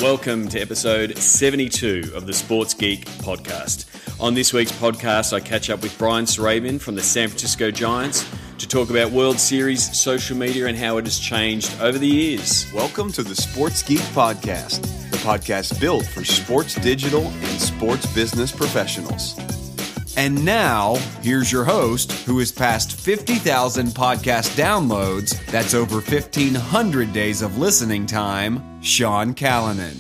Welcome to episode 72 of the Sports Geek podcast. On this week's podcast, I catch up with Bryan Srabian from the San Francisco Giants to talk about World Series, social media, and how it has changed over the years. Welcome to the Sports Geek podcast, the podcast built for sports digital and sports business professionals. And now, here's your host, who has passed 50,000 podcast downloads. That's over 1,500 days of listening time, Sean Callanan.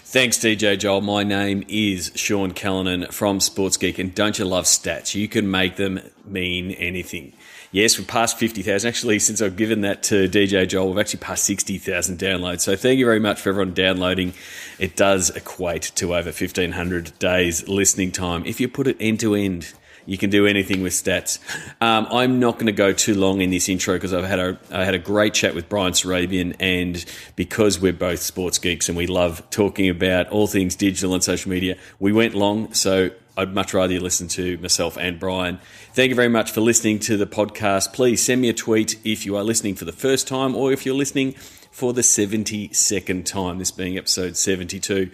Thanks, DJ Joel. My name is Sean Callanan from Sports Geek, and don't you love stats? You can make them mean anything. Yes, we've passed 50,000. Actually, since I've given that to DJ Joel, we've actually passed 60,000 downloads. So thank you very much for everyone downloading. It does equate to over 1,500 days listening time. If you put it end to end, you can do anything with stats. I'm not going to go too long in this intro because I had a great chat with Bryan Srabian, and because we're both sports geeks and we love talking about all things digital and social media, we went long. So I'd much rather you listen to myself and Bryan. Thank you very much for listening to the podcast. Please send me a tweet if you are listening for the first time or if you're listening for the 72nd time, this being episode 72.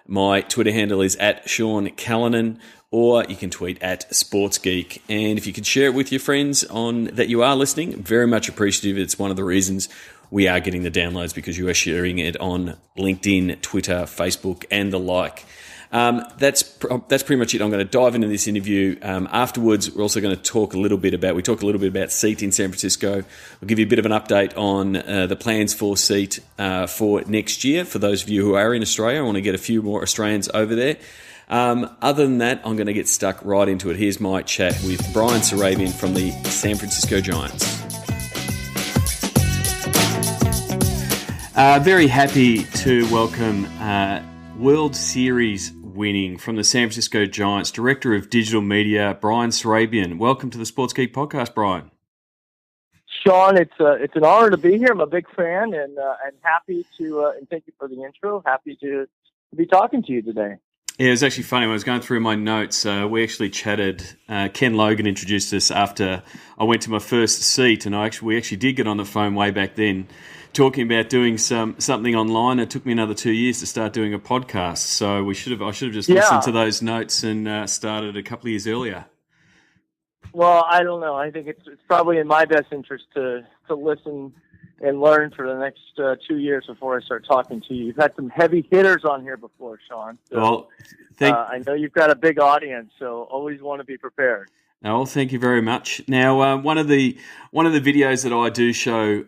My Twitter handle is at Sean Callanan, or you can tweet at SportsGeek. And if you could share it with your friends on that you are listening, very much appreciative. It's one of the reasons we are getting the downloads, because you are sharing it on LinkedIn, Twitter, Facebook, and the like. That's pretty much it. I'm going to dive into this interview. Afterwards, we're also going to talk a little bit about Seat in San Francisco. We'll give you a bit of an update on the plans for Seat for next year. For those of you who are in Australia, I want to get a few more Australians over there. Other than that, I'm going to get stuck right into it. Here's my chat with Bryan Srabian from the San Francisco Giants. Very happy to welcome World Series winning from the San Francisco Giants, Director of Digital Media, Bryan Srabian. Welcome to the Sports Geek podcast, Bryan. Sean, it's an honor to be here. I'm a big fan and happy to, and thank you for the intro. Happy to be talking to you today. Yeah, it was actually funny. When I was going through my notes, we actually chatted. Ken Logan introduced us after I went to my first Seat, and we actually did get on the phone way back then, talking about doing something online. It took me another 2 years to start doing a podcast, so I should have just listened to those notes and started a couple of years earlier. Well, I don't know. I think it's probably in my best interest to listen and learn for the next 2 years before I start talking to you. You've had some heavy hitters on here before, Sean. So, I know you've got a big audience, so always want to be prepared. Oh, thank you very much. Now, one of the videos that I do show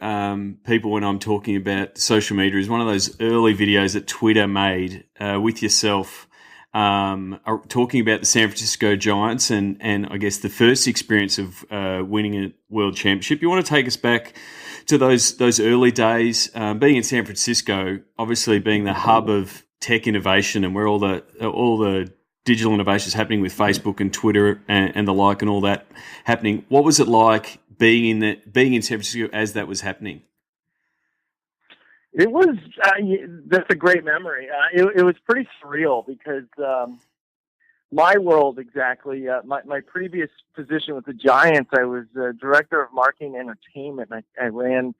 people when I'm talking about social media is one of those early videos that Twitter made with yourself, talking about the San Francisco Giants and I guess the first experience of winning a world championship. You want to take us back to those early days, being in San Francisco, obviously being the hub of tech innovation and where all the digital innovations happening with Facebook and Twitter and the like and all that happening. What was it like being in San Francisco as that was happening? It was that's a great memory. It was pretty surreal because my world exactly. My previous position with the Giants, I was director of marketing and entertainment. I ran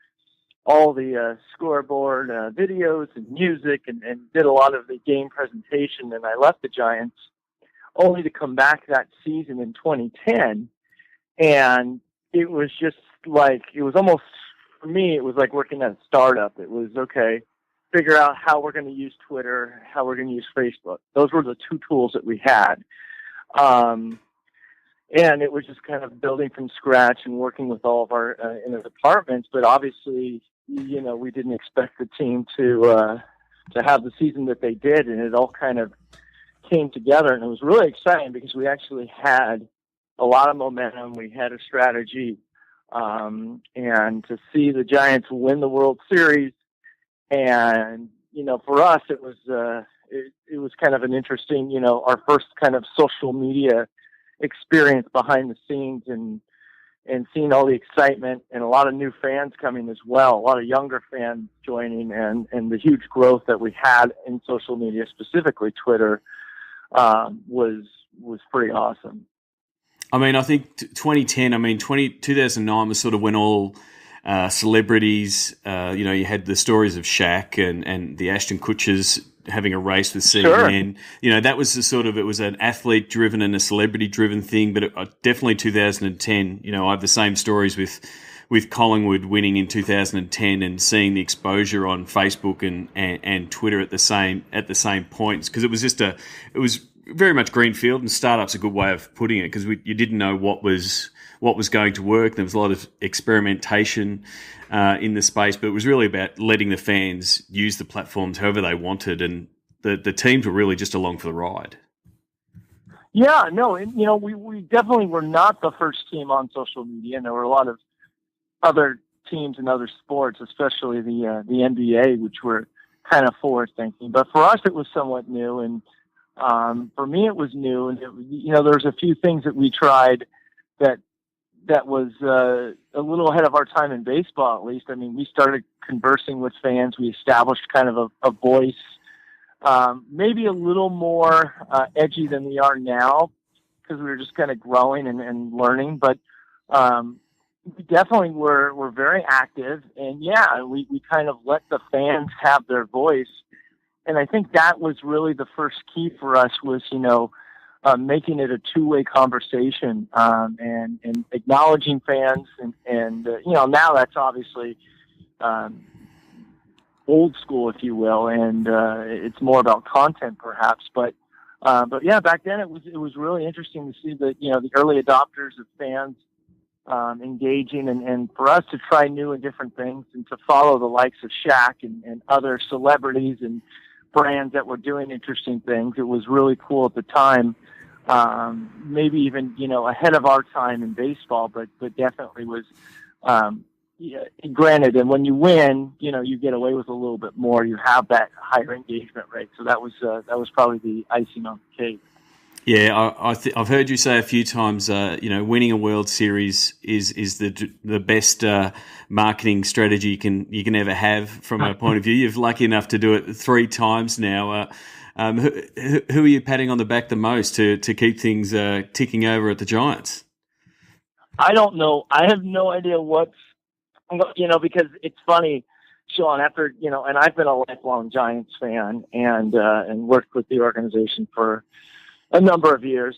all the scoreboard videos and music and did a lot of the game presentation. And I left the Giants only to come back that season in 2010. And it was just like, it was almost, for me, it was like working at a startup. It was, okay, figure out how we're going to use Twitter, how we're going to use Facebook. Those were the two tools that we had. And it was just kind of building from scratch and working with all of our in the departments. But obviously, we didn't expect the team to have the season that they did, and it all kind of came together. And it was really exciting because we actually had a lot of momentum. We had a strategy, and to see the Giants win the World Series, and for us, it was kind of an interesting, our first kind of social media experience behind the scenes, and seeing all the excitement and a lot of new fans coming as well, a lot of younger fans joining, and the huge growth that we had in social media, specifically Twitter, was pretty awesome. I mean, I think 2010, 2009 was sort of when all celebrities. You had the stories of Shaq and the Ashton Kutchers having a race with CNN. Sure. That was it was an athlete-driven and a celebrity-driven thing, but definitely 2010. I have the same stories with Collingwood winning in 2010 and seeing the exposure on Facebook and Twitter at the same points, because it was very much greenfield, and startup's a good way of putting it, because you didn't know what was going to work. There was a lot of experimentation in the space, but it was really about letting the fans use the platforms however they wanted, and the teams were really just along for the ride. Yeah, no, we definitely were not the first team on social media, and there were a lot of other teams in other sports, especially the NBA, which were kind of forward thinking. But for us, it was somewhat new, and for me, it was new, and there was a few things that we tried that was a little ahead of our time in baseball, at least. I mean, we started conversing with fans. We established kind of a voice, maybe a little more edgy than we are now, because we were just kind of growing and learning. But we definitely were very active, and we kind of let the fans have their voice. And I think that was really the first key for us, was, making it a two-way conversation, and acknowledging fans. And now that's obviously old school, if you will, and it's more about content perhaps. But yeah, back then it was really interesting to see the early adopters of fans engaging, and for us to try new and different things, and to follow the likes of Shaq and other celebrities and brands that were doing interesting things. It was really cool at the time. Maybe even, ahead of our time in baseball, but definitely was, granted. And when you win, you get away with a little bit more. You have that higher engagement rate. So that was probably the icing on the cake. Yeah, I've heard you say a few times, winning a World Series is the best marketing strategy you can ever have from a point of view. You're lucky enough to do it 3 times now. Who are you patting on the back the most to keep things ticking over at the Giants? I don't know. I have no idea because it's funny, Sean, after, and I've been a lifelong Giants fan and worked with the organization for a number of years.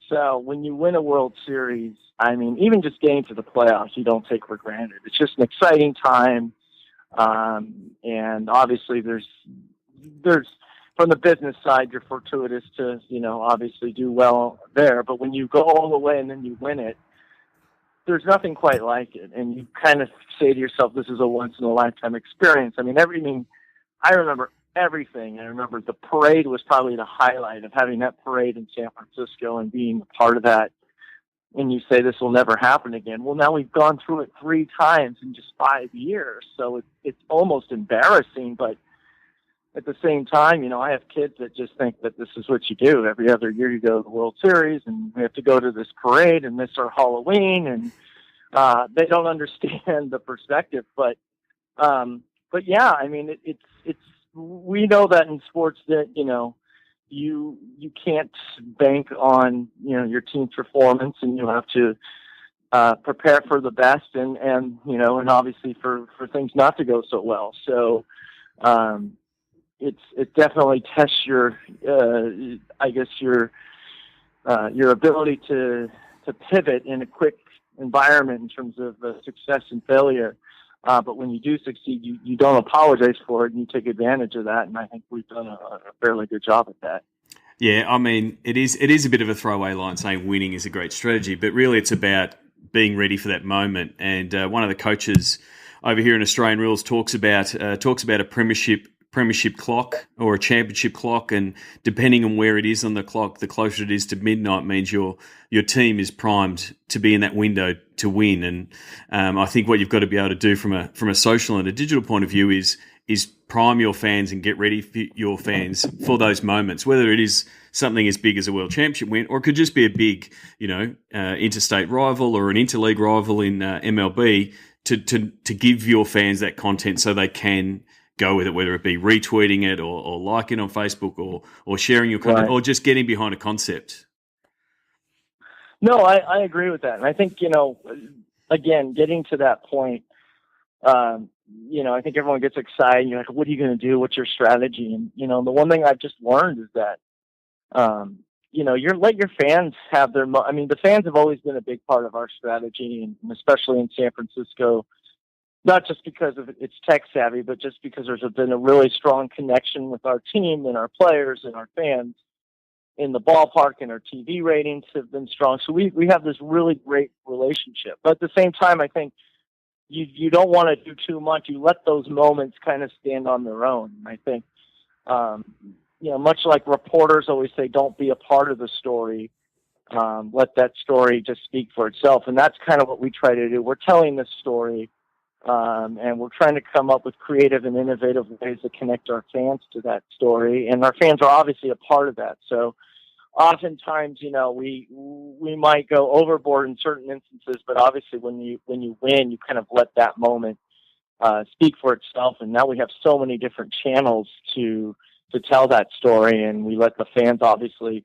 So when you win a World Series, I mean, even just getting to the playoffs, you don't take for granted. It's just an exciting time. And obviously there's from the business side, you're fortuitous to, obviously do well there. But when you go all the way and then you win it, there's nothing quite like it. And you kind of say to yourself, this is a once-in-a-lifetime experience. I I remember everything. I remember the parade was probably the highlight of having that parade in San Francisco and being a part of that. And you say, this will never happen again. Well, now we've gone through it 3 times in just 5 years. So it's almost embarrassing, but at the same time, I have kids that just think that this is what you do. Every other year you go to the World Series, and we have to go to this parade and miss our Halloween, and they don't understand the perspective. But yeah, I mean, it's we know that in sports that you can't bank on your team's performance, and you have to prepare for the best, and obviously for things not to go so well. So. It definitely tests your ability to pivot in a quick environment in terms of success and failure. But when you do succeed, you don't apologize for it, and you take advantage of that. And I think we've done a fairly good job at that. Yeah, I mean, it is a bit of a throwaway line saying winning is a great strategy, but really it's about being ready for that moment. And one of the coaches over here in Australian Rules talks about a premiership clock or a championship clock, and depending on where it is on the clock, the closer it is to midnight means your team is primed to be in that window to win. And I think what you've got to be able to do from a social and a digital point of view is prime your fans and get ready for your fans for those moments, whether it is something as big as a world championship win, or it could just be a big, interstate rival or an interleague rival in MLB, to give your fans that content so they can go with it, whether it be retweeting it or liking on Facebook or sharing your content, right, or just getting behind a concept. No, I agree with that. And I think, again, getting to that point, I think everyone gets excited. And you're like, what are you going to do? What's your strategy? And, the one thing I've just learned is that, you're let your fans have their, the fans have always been a big part of our strategy, and especially in San Francisco, not just because of it's tech savvy, but just because there's been a really strong connection with our team and our players and our fans in the ballpark, and our TV ratings have been strong. So we have this really great relationship. But at the same time, I think you don't want to do too much. You let those moments kind of stand on their own. I think, much like reporters always say, don't be a part of the story. Let that story just speak for itself. And that's kind of what we try to do. We're telling this story, and we're trying to come up with creative and innovative ways to connect our fans to that story. And our fans are obviously a part of that. So oftentimes, we might go overboard in certain instances, but obviously when you win, you kind of let that moment speak for itself. And now we have so many different channels to tell that story, and we let the fans, obviously,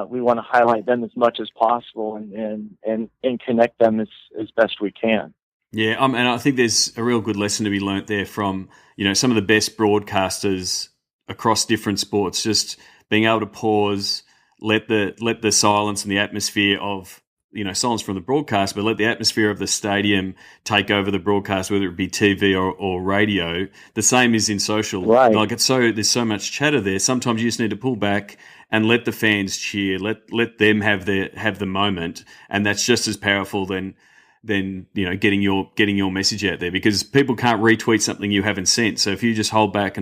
we want to highlight them as much as possible and connect them as best we can. Yeah, and I think there's a real good lesson to be learnt there from, some of the best broadcasters across different sports, just being able to pause, let the silence and the atmosphere of, silence from the broadcast, but let the atmosphere of the stadium take over the broadcast, whether it be TV or radio. The same is in social. Right. Like there's so much chatter there. Sometimes you just need to pull back and let the fans cheer, let them have the moment, and that's just as powerful than getting your message out there, because people can't retweet something you haven't sent. So if you just hold back,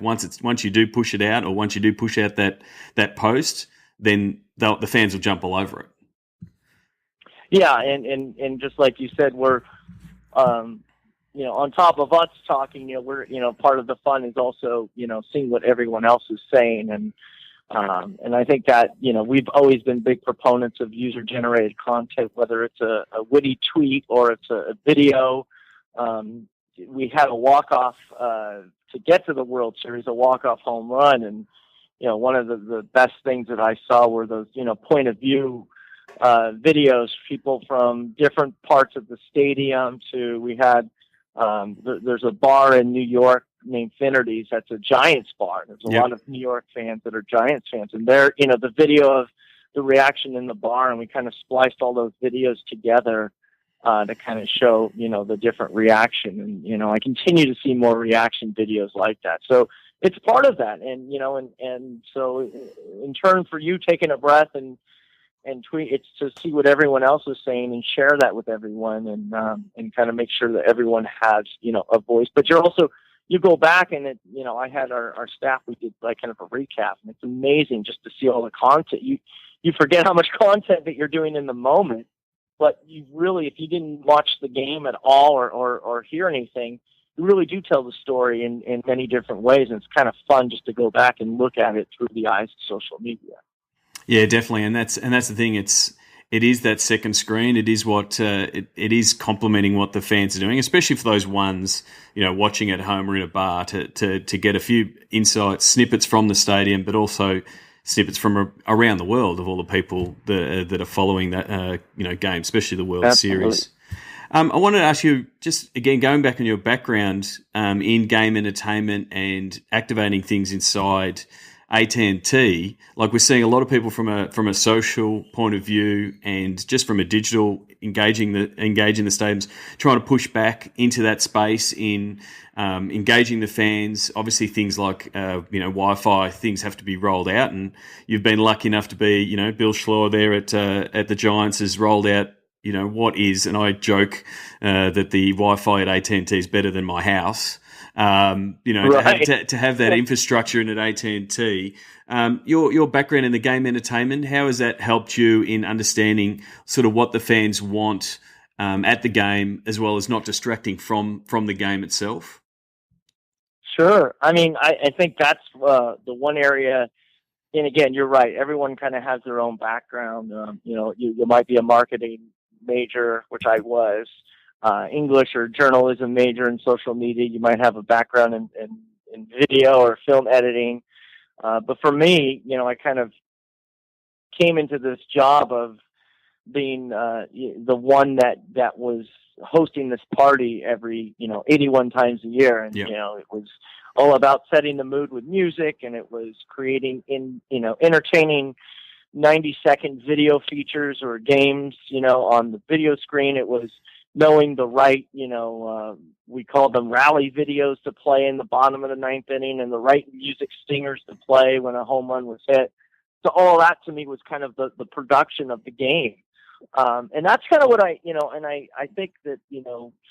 once you do push it out, or once you do push out that post, then the fans will jump all over it. Yeah, and just like you said, we're on top of us talking, we're part of the fun is also seeing what everyone else is saying, and I think that we've always been big proponents of user-generated content, whether it's a witty tweet or it's a video. We had a walk-off to get to the World Series, a walk-off home run, and one of the best things that I saw were those point of view videos, people from different parts of the stadium. We had there's a bar in New York named Finnerty's. That's a Giants bar. There's a lot of New York fans that are Giants fans, and they're the video of the reaction in the bar, and we kind of spliced all those videos together to kind of show the different reaction, and I continue to see more reaction videos like that. So it's part of that, and and so in turn for you taking a breath and tweet, it's to see what everyone else is saying and share that with everyone, and kind of make sure that everyone has a voice. But you go back and I had our staff, we did like kind of a recap, and it's amazing just to see all the content. You forget how much content that you're doing in the moment, but you really, if you didn't watch the game at all or hear anything, you really do tell the story in many different ways, and it's kind of fun just to go back and look at it through the eyes of social media. Yeah, definitely, and that's the thing. It is that second screen. It is what it is complementing what the fans are doing, especially for those ones watching at home or in a bar to get a few insights, snippets from the stadium, but also snippets from around the world of all the people that are following that game, especially the World Series. I wanted to ask you, just again, going back on your background in game entertainment and activating things inside AT&T, like we're seeing a lot of people from a social point of view and just from a digital engaging the stadiums, trying to push back into that space in engaging the fans. Obviously, things like Wi-Fi things have to be rolled out, and you've been lucky enough to be Bill Schlor there at the Giants has rolled out what is, and I joke that the Wi-Fi at AT&T is better than my house. Right. to have that infrastructure in at AT&T. Your background in the game entertainment, how has that helped you in understanding sort of what the fans want at the game, as well as not distracting from the game itself? Sure. I mean, I think that's the one area. And again, you're right. Everyone kind of has their own background. You might be a marketing major, which I was. English or journalism major in social media. You might have a background in video or film editing. But for me, I kind of came into this job of being the one that was hosting this party every 81 times a year, and Yep. it was all about setting the mood with music, and it was creating entertaining 90-second video features or games on the video screen. It was knowing the right we called them rally videos to play in the bottom of the ninth inning, and the right music stingers to play when a home run was hit. So all that to me was kind of the production of the game. And that's kind of what I think that,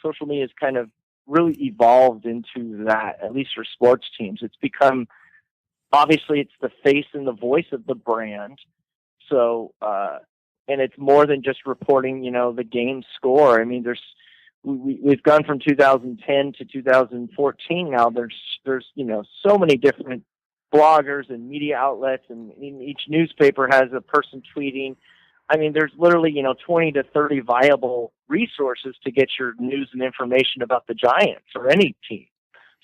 social media has kind of really evolved into that, at least for sports teams. It's become, obviously it's the face and the voice of the brand. So, and it's more than just reporting, the game score. I mean, we've gone from 2010 to 2014 now. There's so many different bloggers and media outlets, and each newspaper has a person tweeting. I mean, there's literally, 20 to 30 viable resources to get your news and information about the Giants or any team.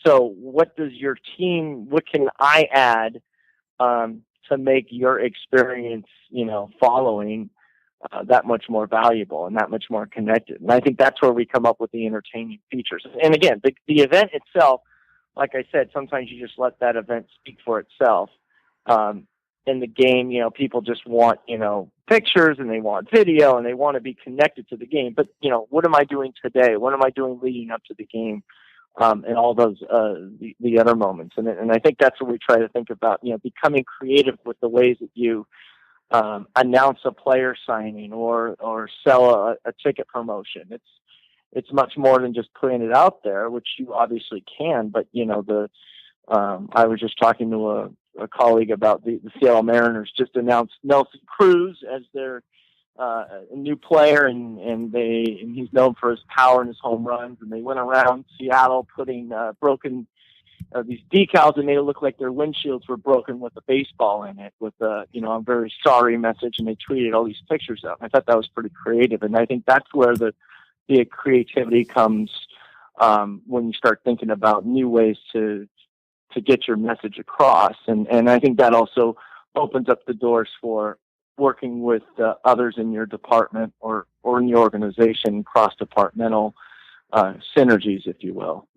So what can I add to make your experience, following that much more valuable and that much more connected? And I think that's where we come up with the entertaining features. And again, the event itself, like I said, sometimes you just let that event speak for itself. In the game, people just want, pictures, and they want video, and they want to be connected to the game. But, what am I doing today? What am I doing leading up to the game? And all those, the other moments. And I think that's what we try to think about, becoming creative with the ways that you announce a player signing or sell a ticket promotion. It's much more than just putting it out there, which you obviously can. But, I was just talking to a colleague about the Seattle Mariners just announced Nelson Cruz as their new player, and he's known for his power and his home runs. And they went around Seattle putting broken these decals and made it look like their windshields were broken with a baseball in it with a I'm very sorry message, and they tweeted all these pictures out. I thought that was pretty creative, and I think that's where the creativity comes when you start thinking about new ways to get your message across. And I think that also opens up the doors for working with others in your department or in your organization, cross-departmental synergies, if you will.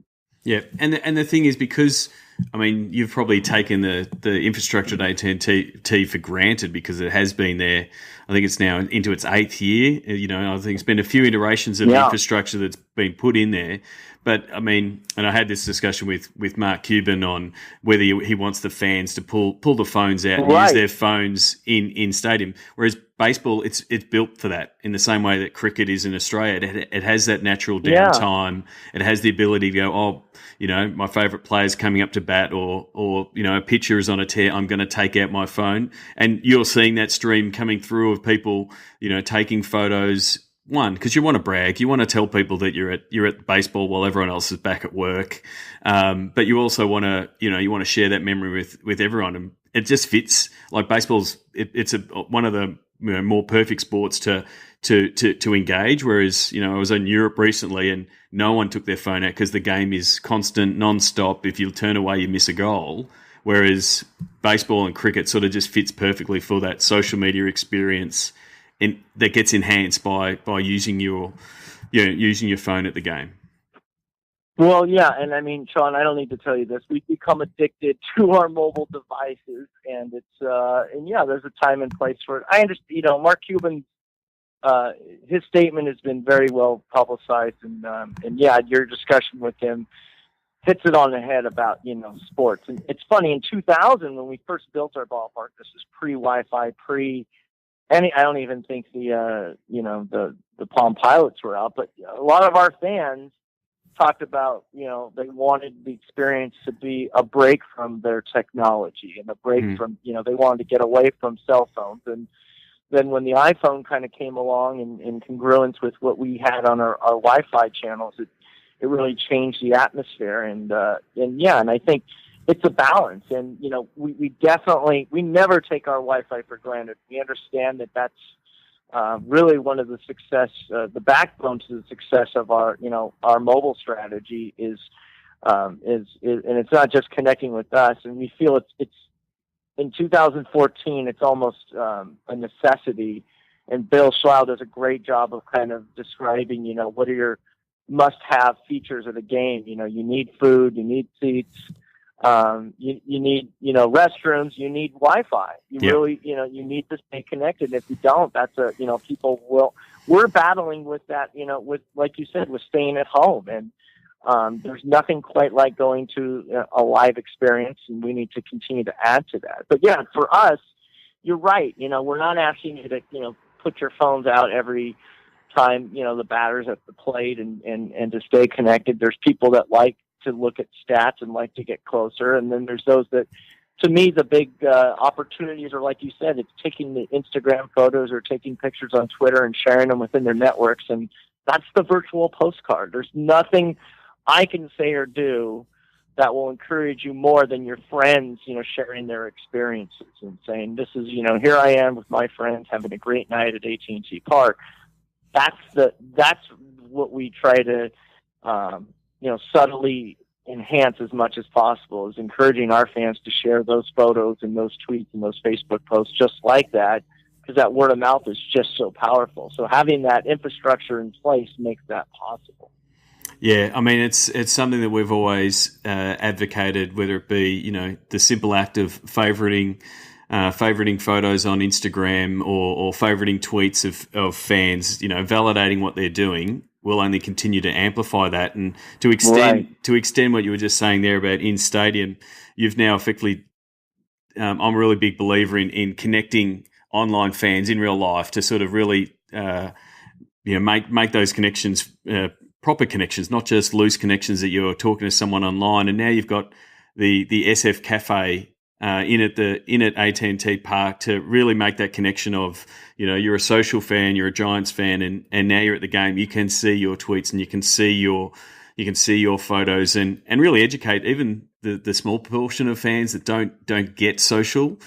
Yeah, and the thing is, because you've probably taken the infrastructure at AT&T for granted because it has been there. I think it's now into its 8th year. I think it's been a few iterations of infrastructure that's been put in there. But and I had this discussion with Mark Cuban on whether he wants the fans to pull the phones out and use their phones in stadium, whereas baseball, it's built for that in the same way that cricket is in Australia. It has that natural downtime. It has the ability to go, my favourite player's coming up to bat, or a pitcher is on a tear, I'm going to take out my phone. And you're seeing that stream coming through of people, taking photos. One, because you want to brag, you want to tell people that you're at baseball while everyone else is back at work. But you also want to, you want to share that memory with everyone. And it just fits. Like baseball's, it's one of the more perfect sports to engage. Whereas, I was in Europe recently and no one took their phone out because the game is constant, non-stop. If you turn away, you miss a goal. Whereas baseball and cricket sort of just fits perfectly for that social media experience. And that gets enhanced by using your phone at the game. Well, yeah, and Sean, I don't need to tell you this. We've become addicted to our mobile devices, and it's there's a time and place for it. I understand. Mark Cuban, his statement has been very well publicized, and your discussion with him hits it on the head about sports. And it's funny, in 2000 when we first built our ballpark, this is pre-Wi-Fi, I don't even think the Palm Pilots were out, but a lot of our fans talked about, they wanted the experience to be a break from their technology and a break from, they wanted to get away from cell phones. And then when the iPhone kind of came along in congruence with what we had on our Wi-Fi channels, it really changed the atmosphere. And I think it's a balance, and we never take our Wi-Fi for granted. We understand that that's really one of the the backbone to the success of our mobile strategy is and it's not just connecting with us. And we feel it's in 2014, it's almost a necessity and Bill Schlau does a great job of kind of describing, what are your must-have features of the game. You need food, you need seats, you need, restrooms, you need Wi-Fi. You need to stay connected. If you don't, we're battling with that, with, like you said, with staying at home. And there's nothing quite like going to a live experience, and we need to continue to add to that. But yeah, for us, you're right. We're not asking you to, put your phones out every time, the batter's at the plate and to stay connected. There's people that like to look at stats and like to get closer. And then there's those that, to me, the big opportunities are, like you said, it's taking the Instagram photos or taking pictures on Twitter and sharing them within their networks. And that's the virtual postcard. There's nothing I can say or do that will encourage you more than your friends, sharing their experiences and saying, this is, here I am with my friends having a great night at AT&T Park. That's what we try to, subtly enhance as much as possible, is encouraging our fans to share those photos and those tweets and those Facebook posts just like that, because that word of mouth is just so powerful. So having that infrastructure in place makes that possible. Yeah, I mean, it's something that we've always advocated, whether it be, the simple act of favoriting photos on Instagram or favoriting tweets of fans, validating what they're doing will only continue to amplify that. And to extend what you were just saying there about in stadium, you've now effectively, I'm a really big believer in connecting online fans in real life to sort of really, make those connections, proper connections, not just loose connections that you're talking to someone online. And now you've got the SF Cafe in at AT&T Park to really make that connection of, you're a social fan, you're a Giants fan, and now you're at the game. You can see your tweets and you can see your photos and really educate even the small portion of fans that don't get social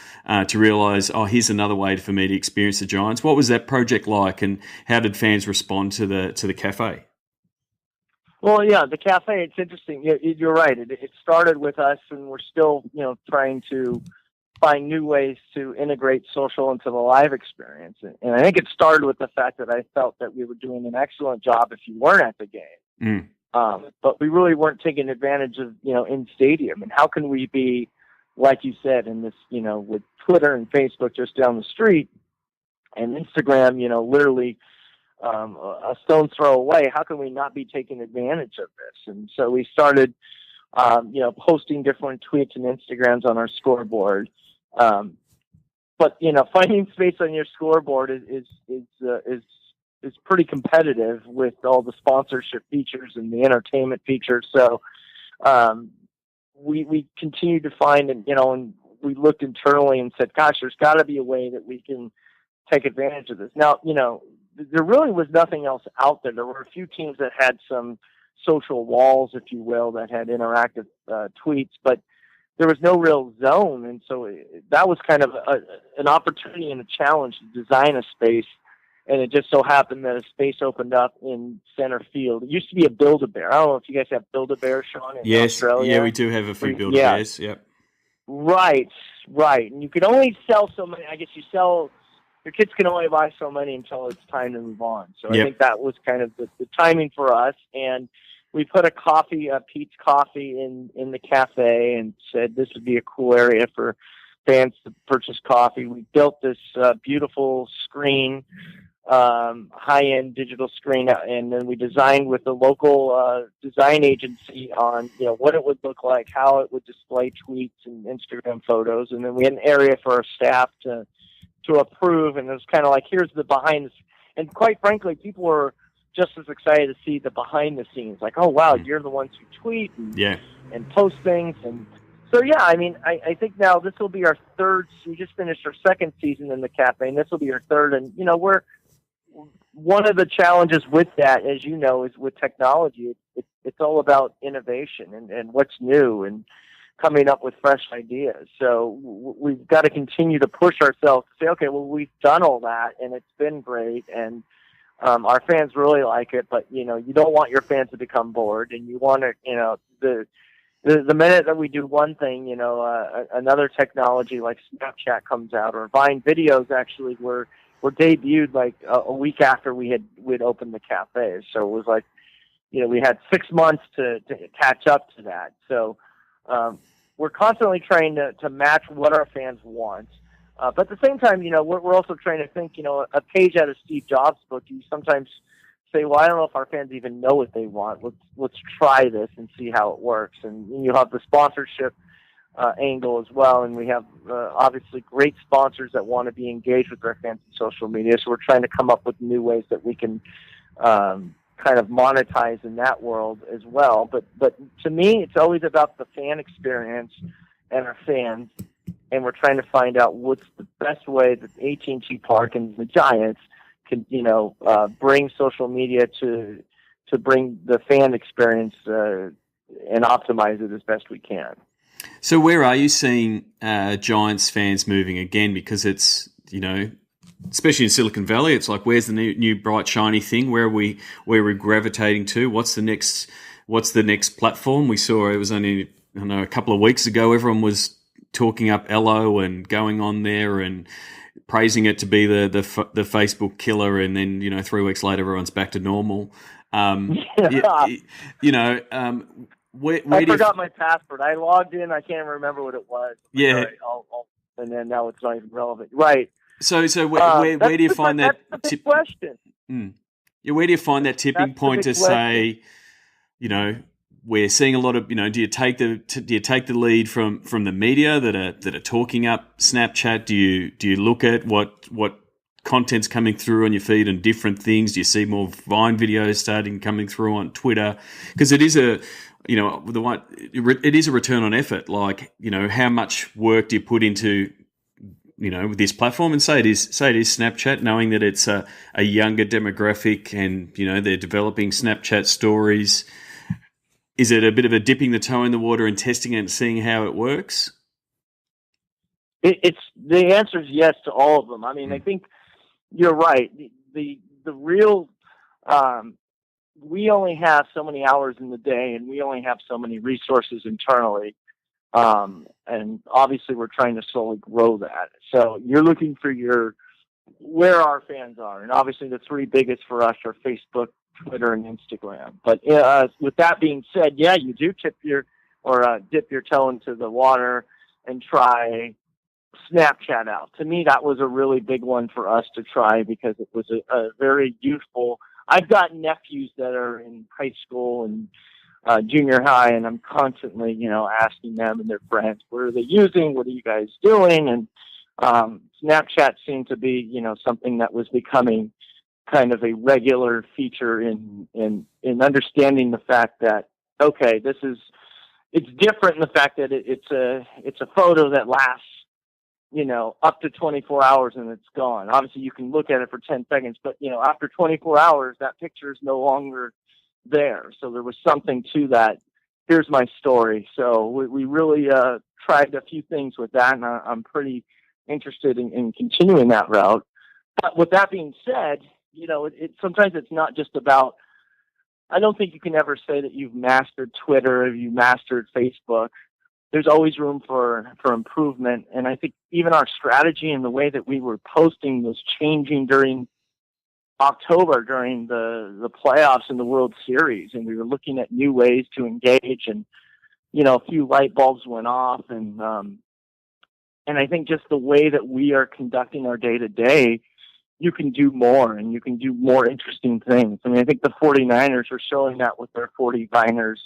to realise, here's another way for me to experience the Giants. What was that project like, and how did fans respond to the cafe? Well, yeah, the cafe, it's interesting. You're right. It started with us, and we're still, trying to find new ways to integrate social into the live experience. And I think it started with the fact that I felt that we were doing an excellent job if you weren't at the game. But we really weren't taking advantage of, in stadium. And how can we be, like you said, in this, with Twitter and Facebook just down the street and Instagram, literally a stone's throw away, how can we not be taking advantage of this? And so we started, posting different tweets and Instagrams on our scoreboard. But finding space on your scoreboard is pretty competitive with all the sponsorship features and the entertainment features. So we continued to find, and we looked internally and said, gosh, there's got to be a way that we can take advantage of this. Now, there really was nothing else out there. There were a few teams that had some social walls, if you will, that had interactive tweets, but there was no real zone. And so that was kind of an opportunity and a challenge to design a space. And it just so happened that a space opened up in center field. It used to be a Build-A-Bear. I don't know if you guys have Build-A-Bear, Sean, in Australia. Yeah, we do have a few Build-A-Bears. Yep. Right. And you could only sell so many. I guess your kids can only buy so many until it's time to move on. So I think that was kind of the timing for us. And we put a Pete's Coffee in the cafe and said this would be a cool area for fans to purchase coffee. We built this beautiful screen, high-end digital screen, and then we designed with the local design agency on what it would look like, how it would display tweets and Instagram photos. And then we had an area for our staff to approve, and it was kind of like, here's the behind the scenes. And quite frankly, people were just as excited to see the behind the scenes, like, oh wow, you're the ones who tweet and post things. And so I think now this will be our third. We just finished our second season in the cafe, and this will be our third. And we're one of the challenges with that, as you know, is with technology. It's all about innovation and what's new and coming up with fresh ideas. So we've got to continue to push ourselves to say, okay, well, we've done all that and it's been great. And our fans really like it, but you don't want your fans to become bored, and you want to, the minute that we do one thing, another technology like Snapchat comes out, or Vine videos actually, where were debuted like a week after we'd opened the cafe. So it was like, we had 6 months to catch up to that. So we're constantly trying to match what our fans want. But at the same time, we're also trying to think, a page out of Steve Jobs' book, you sometimes say, well, I don't know if our fans even know what they want. Let's try this and see how it works. And you have the sponsorship angle as well. And we have obviously great sponsors that want to be engaged with their fans in social media. So we're trying to come up with new ways that we can kind of monetize in that world as well. But to me, it's always about the fan experience and our fans. And we're trying to find out what's the best way that AT&T Park and the Giants can, bring social media to bring the fan experience and optimize it as best we can. So where are you seeing Giants fans moving again? Because it's, especially in Silicon Valley, it's like, where's the new bright shiny thing? Where we're gravitating to? What's the next platform? We saw it was only a couple of weeks ago. Everyone was talking up Ello and going on there and praising it to be the Facebook killer, and then 3 weeks later everyone's back to normal. I forgot my password. I logged in. I can't remember what it was. Yeah, right, and then now it's not even relevant. Right. So where do you find that? That's the big question. Yeah, where do you find that tipping point to say, we're seeing a lot of, do you take the lead from the media that are talking up Snapchat? Do you look at what content's coming through on your feed and different things? Do you see more Vine videos starting coming through on Twitter? Because it is it is a return on effort. Like, how much work do you put into with this platform? And say it is Snapchat, knowing that it's a younger demographic and they're developing Snapchat stories. Is it a bit of a dipping the toe in the water and testing it and seeing how it works? It's the answer is yes to all of them. I mean, I think you're right. The real we only have so many hours in the day, and we only have so many resources internally. And obviously, we're trying to slowly grow that. So you're looking for where our fans are, and obviously, the three biggest for us are Facebook, Twitter, and Instagram. But with that being said, yeah, you do dip your toe into the water and try Snapchat out. To me, that was a really big one for us to try because it was a very youthful. I've got nephews that are in high school and junior high, and I'm constantly, asking them and their friends, what are they using? What are you guys doing? And Snapchat seemed to be, something that was becoming kind of a regular feature in understanding the fact that, okay, it's different in the fact that it's a photo that lasts, up to 24 hours and it's gone. Obviously you can look at it for 10 seconds, but after 24 hours, that picture is no longer there. So there was something to that. Here's my story. So we really tried a few things with that, and I'm pretty interested in continuing that route. But with that being said, sometimes it's not just about, I don't think you can ever say that you've mastered Twitter or you mastered Facebook. There's always room for improvement. And I think even our strategy and the way that we were posting was changing during October, during the playoffs and the World Series. And we were looking at new ways to engage, and, a few light bulbs went off. And I think just the way that we are conducting our day to day, you can do more and you can do more interesting things. I mean, I think the 49ers are showing that with their 40 Viners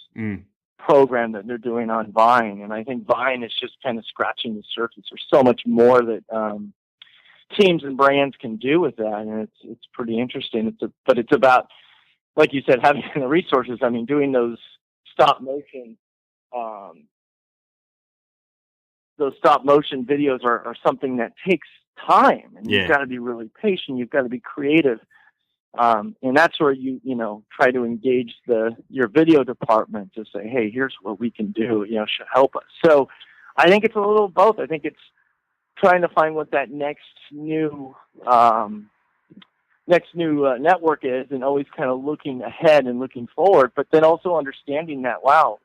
program that they're doing on Vine. And I think Vine is just kind of scratching the surface. There's so much more that teams and brands can do with that. And it's pretty interesting. But it's about, like you said, having the resources. I mean, doing those stop motion videos are something that takes time, and you've got to be really patient. You've got to be creative. And that's where you try to engage your video department to say, hey, here's what we can do, should help us. So I think it's a little both. I think it's trying to find what that next new network is, and always kind of looking ahead and looking forward, but then also understanding that, wow,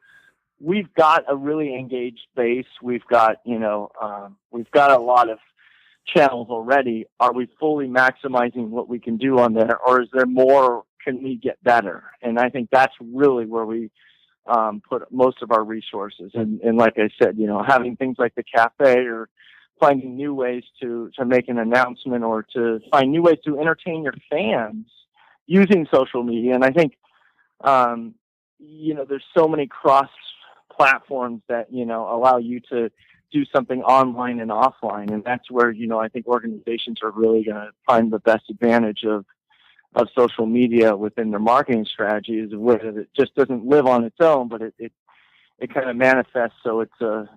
we've got a really engaged base. We've got, we've got a lot of channels already. Are we fully maximizing what we can do on there, or is there more? Can we get better? And I think that's really where we put most of our resources. And like I said, having things like the cafe, or finding new ways to make an announcement, or to find new ways to entertain your fans using social media. And I think, there's so many cross platforms that, allow you to do something online and offline. And that's where, I think organizations are really going to find the best advantage of social media within their marketing strategies, where it just doesn't live on its own, but it kind of manifests. So it's a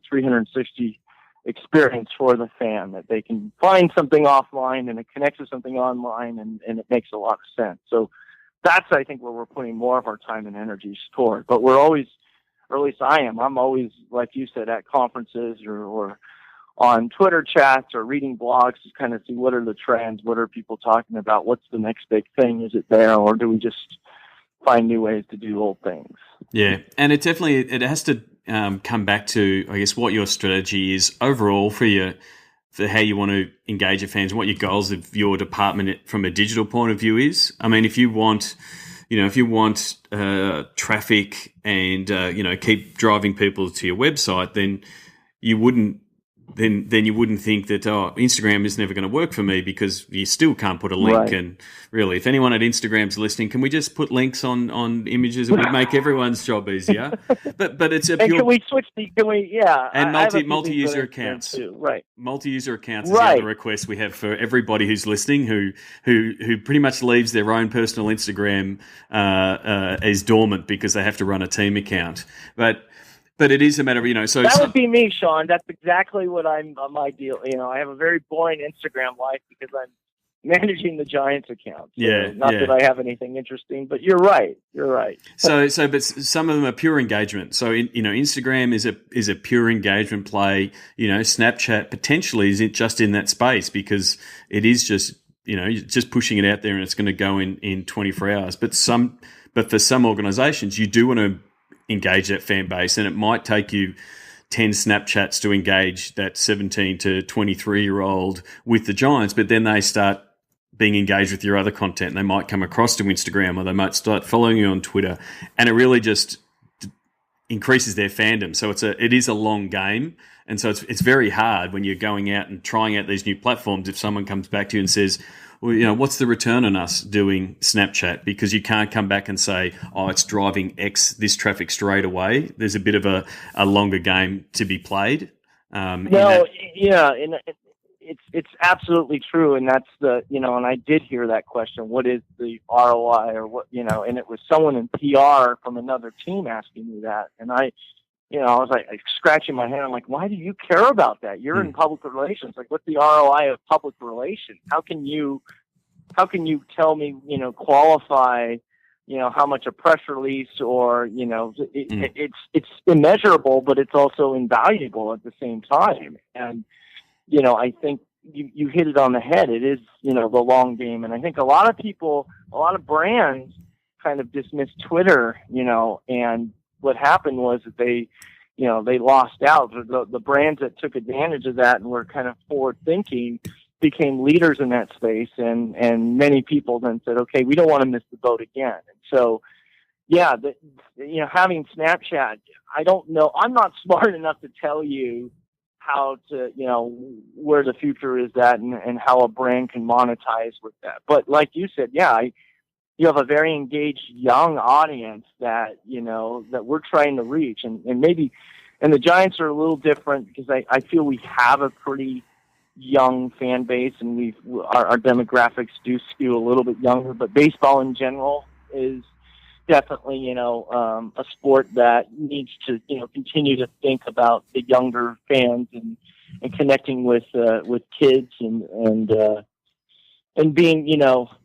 360 experience for the fan, that they can find something offline and it connects with something online, and it makes a lot of sense. So that's, I think, where we're putting more of our time and energy toward. But we're always, or at least I'm always, like you said, at conferences or on Twitter chats or reading blogs to kind of see what are the trends, what are people talking about, what's the next big thing, is it there, or do we just find new ways to do old things? Yeah, and it has to come back to, I guess, what your strategy is overall for how you want to engage your fans, and what your goals of your department from a digital point of view is. I mean, if you want traffic and keep driving people to your website, then you wouldn't think that, Instagram is never going to work for me, because you still can't put a link. Right. And really, if anyone at Instagram's listening, can we just put links on images? It would make everyone's job easier. But it's a pure. And can we switch and multi-user accounts too. Right. Multi-user accounts is the other request we have for everybody who's listening, who pretty much leaves their own personal Instagram as dormant because they have to run a team account. But it is a matter of, so that would be me, Sean. That's exactly what my deal. I have a very boring Instagram life because I'm managing the Giants account. So not that I have anything interesting, but you're right. So, but some of them are pure engagement. So, Instagram is a pure engagement play. Snapchat potentially is just in that space, because it is just, just pushing it out there, and it's going to go in 24 hours. But for some organizations, you do want to engage that fan base, and it might take you 10 Snapchats to engage that 17 to 23-year-old with the Giants, but then they start being engaged with your other content. They might come across to Instagram, or they might start following you on Twitter, and it really just increases their fandom. So it is a long game, and so it's very hard when you're going out and trying out these new platforms. If someone comes back to you and says, well, what's the return on us doing Snapchat? Because you can't come back and say, it's driving this traffic straight away. There's a bit of a longer game to be played. And it's absolutely true. And that's and I did hear that question, what is the ROI, or what, and it was someone in PR from another team asking me that. And I was like scratching my head. I'm like, why do you care about that? You're in public relations. Like, what's the ROI of public relations? How can you tell me, qualify, how much a press release, or, it's immeasurable, but it's also invaluable at the same time. And, I think you hit it on the head. It is, the long game. And I think a lot of brands kind of dismissed Twitter, and what happened was that they lost out. The brands that took advantage of that and were kind of forward thinking became leaders in that space, and many people then said, okay, we don't want to miss the boat again. And so, having Snapchat, I don't know. I'm not smart enough to tell you how to, where the future is at, and how a brand can monetize with that. But like you said, you have a very engaged young audience that, that we're trying to reach, and the Giants are a little different because I feel we have a pretty young fan base, and our demographics do skew a little bit younger, but baseball in general is definitely, a sport that needs to, continue to think about the younger fans and connecting with kids and being,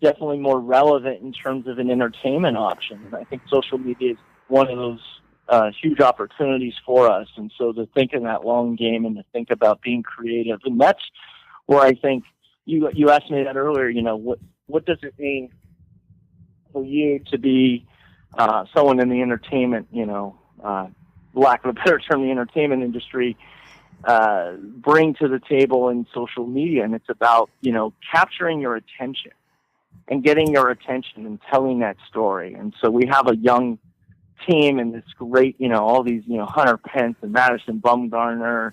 definitely more relevant in terms of an entertainment option. And I think social media is one of those huge opportunities for us. And so to think in that long game and to think about being creative, and that's where I think you asked me that earlier, what does it mean for you to be someone in the entertainment, lack of a better term, the entertainment industry? bring to the table in social media. And it's about, capturing your attention and getting your attention and telling that story. And so we have a young team and this great, all these, Hunter Pence and Madison Bumgarner,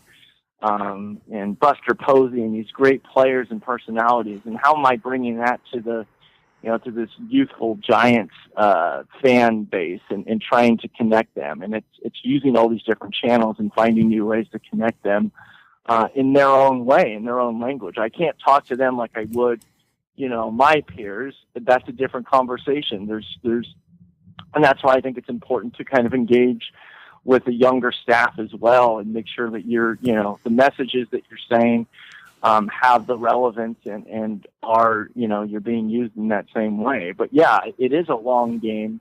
and Buster Posey and these great players and personalities. And how am I bringing that to to this youthful Giants fan base and trying to connect them? And it's using all these different channels and finding new ways to connect them in their own way, in their own language. I can't talk to them like I would, my peers. That's a different conversation. And that's why I think it's important to kind of engage with the younger staff as well and make sure that the messages that you're saying have the relevance and are, you're being used in that same way. But yeah, it is a long game.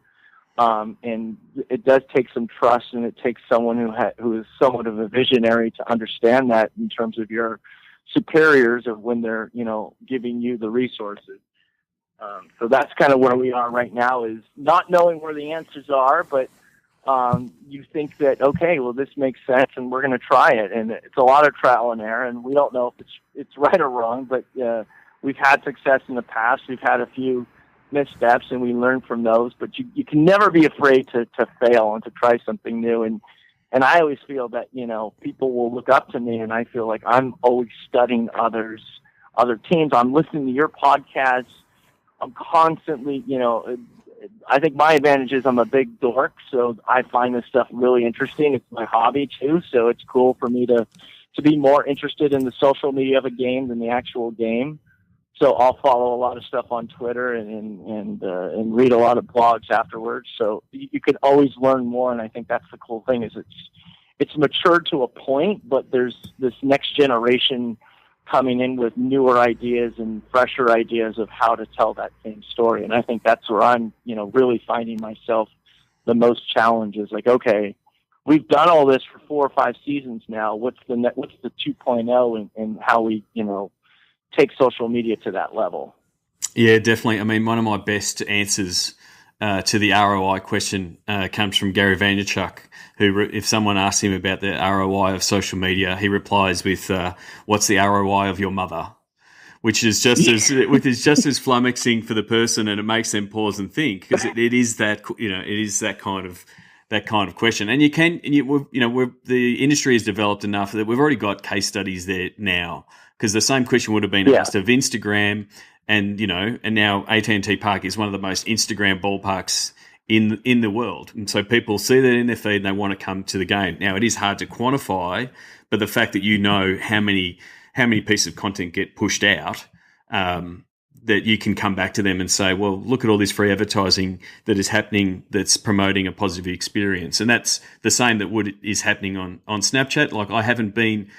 And it does take some trust, and it takes someone who is somewhat of a visionary to understand that in terms of your superiors of when they're, giving you the resources. So that's kind of where we are right now, is not knowing where the answers are, but you think that, okay, well, this makes sense and we're going to try it. And it's a lot of trial and error, and we don't know if it's right or wrong, but we've had success in the past. We've had a few missteps and we learn from those, but you can never be afraid to fail and to try something new. And I always feel that, people will look up to me, and I feel like I'm always studying other teams. I'm listening to your podcasts. I'm constantly, I think my advantage is I'm a big dork, so I find this stuff really interesting. It's my hobby too, so it's cool for me to be more interested in the social media of a game than the actual game. So I'll follow a lot of stuff on Twitter and read a lot of blogs afterwards. So you can always learn more, and I think that's the cool thing, is it's matured to a point, but there's this next generation coming in with newer ideas and fresher ideas of how to tell that same story. And I think that's where I'm, really finding myself the most challenges. Like, okay, we've done all this for 4 or 5 seasons now. What's the 2.0 and how we, take social media to that level? Yeah, definitely. I mean, one of my best answers to the ROI question comes from Gary Vaynerchuk, who, if someone asks him about the ROI of social media, he replies with, "What's the ROI of your mother?" Which is just as flummoxing for the person, and it makes them pause and think, because it is that kind of question. And the industry has developed enough that we've already got case studies there now, because the same question would have been asked of Instagram. And now AT&T Park is one of the most Instagram ballparks in the world. And so people see that in their feed and they want to come to the game. Now, it is hard to quantify, but the fact that how many pieces of content get pushed out, that you can come back to them and say, well, look at all this free advertising that is happening that's promoting a positive experience. And that's the same that is happening on Snapchat. Like, I haven't been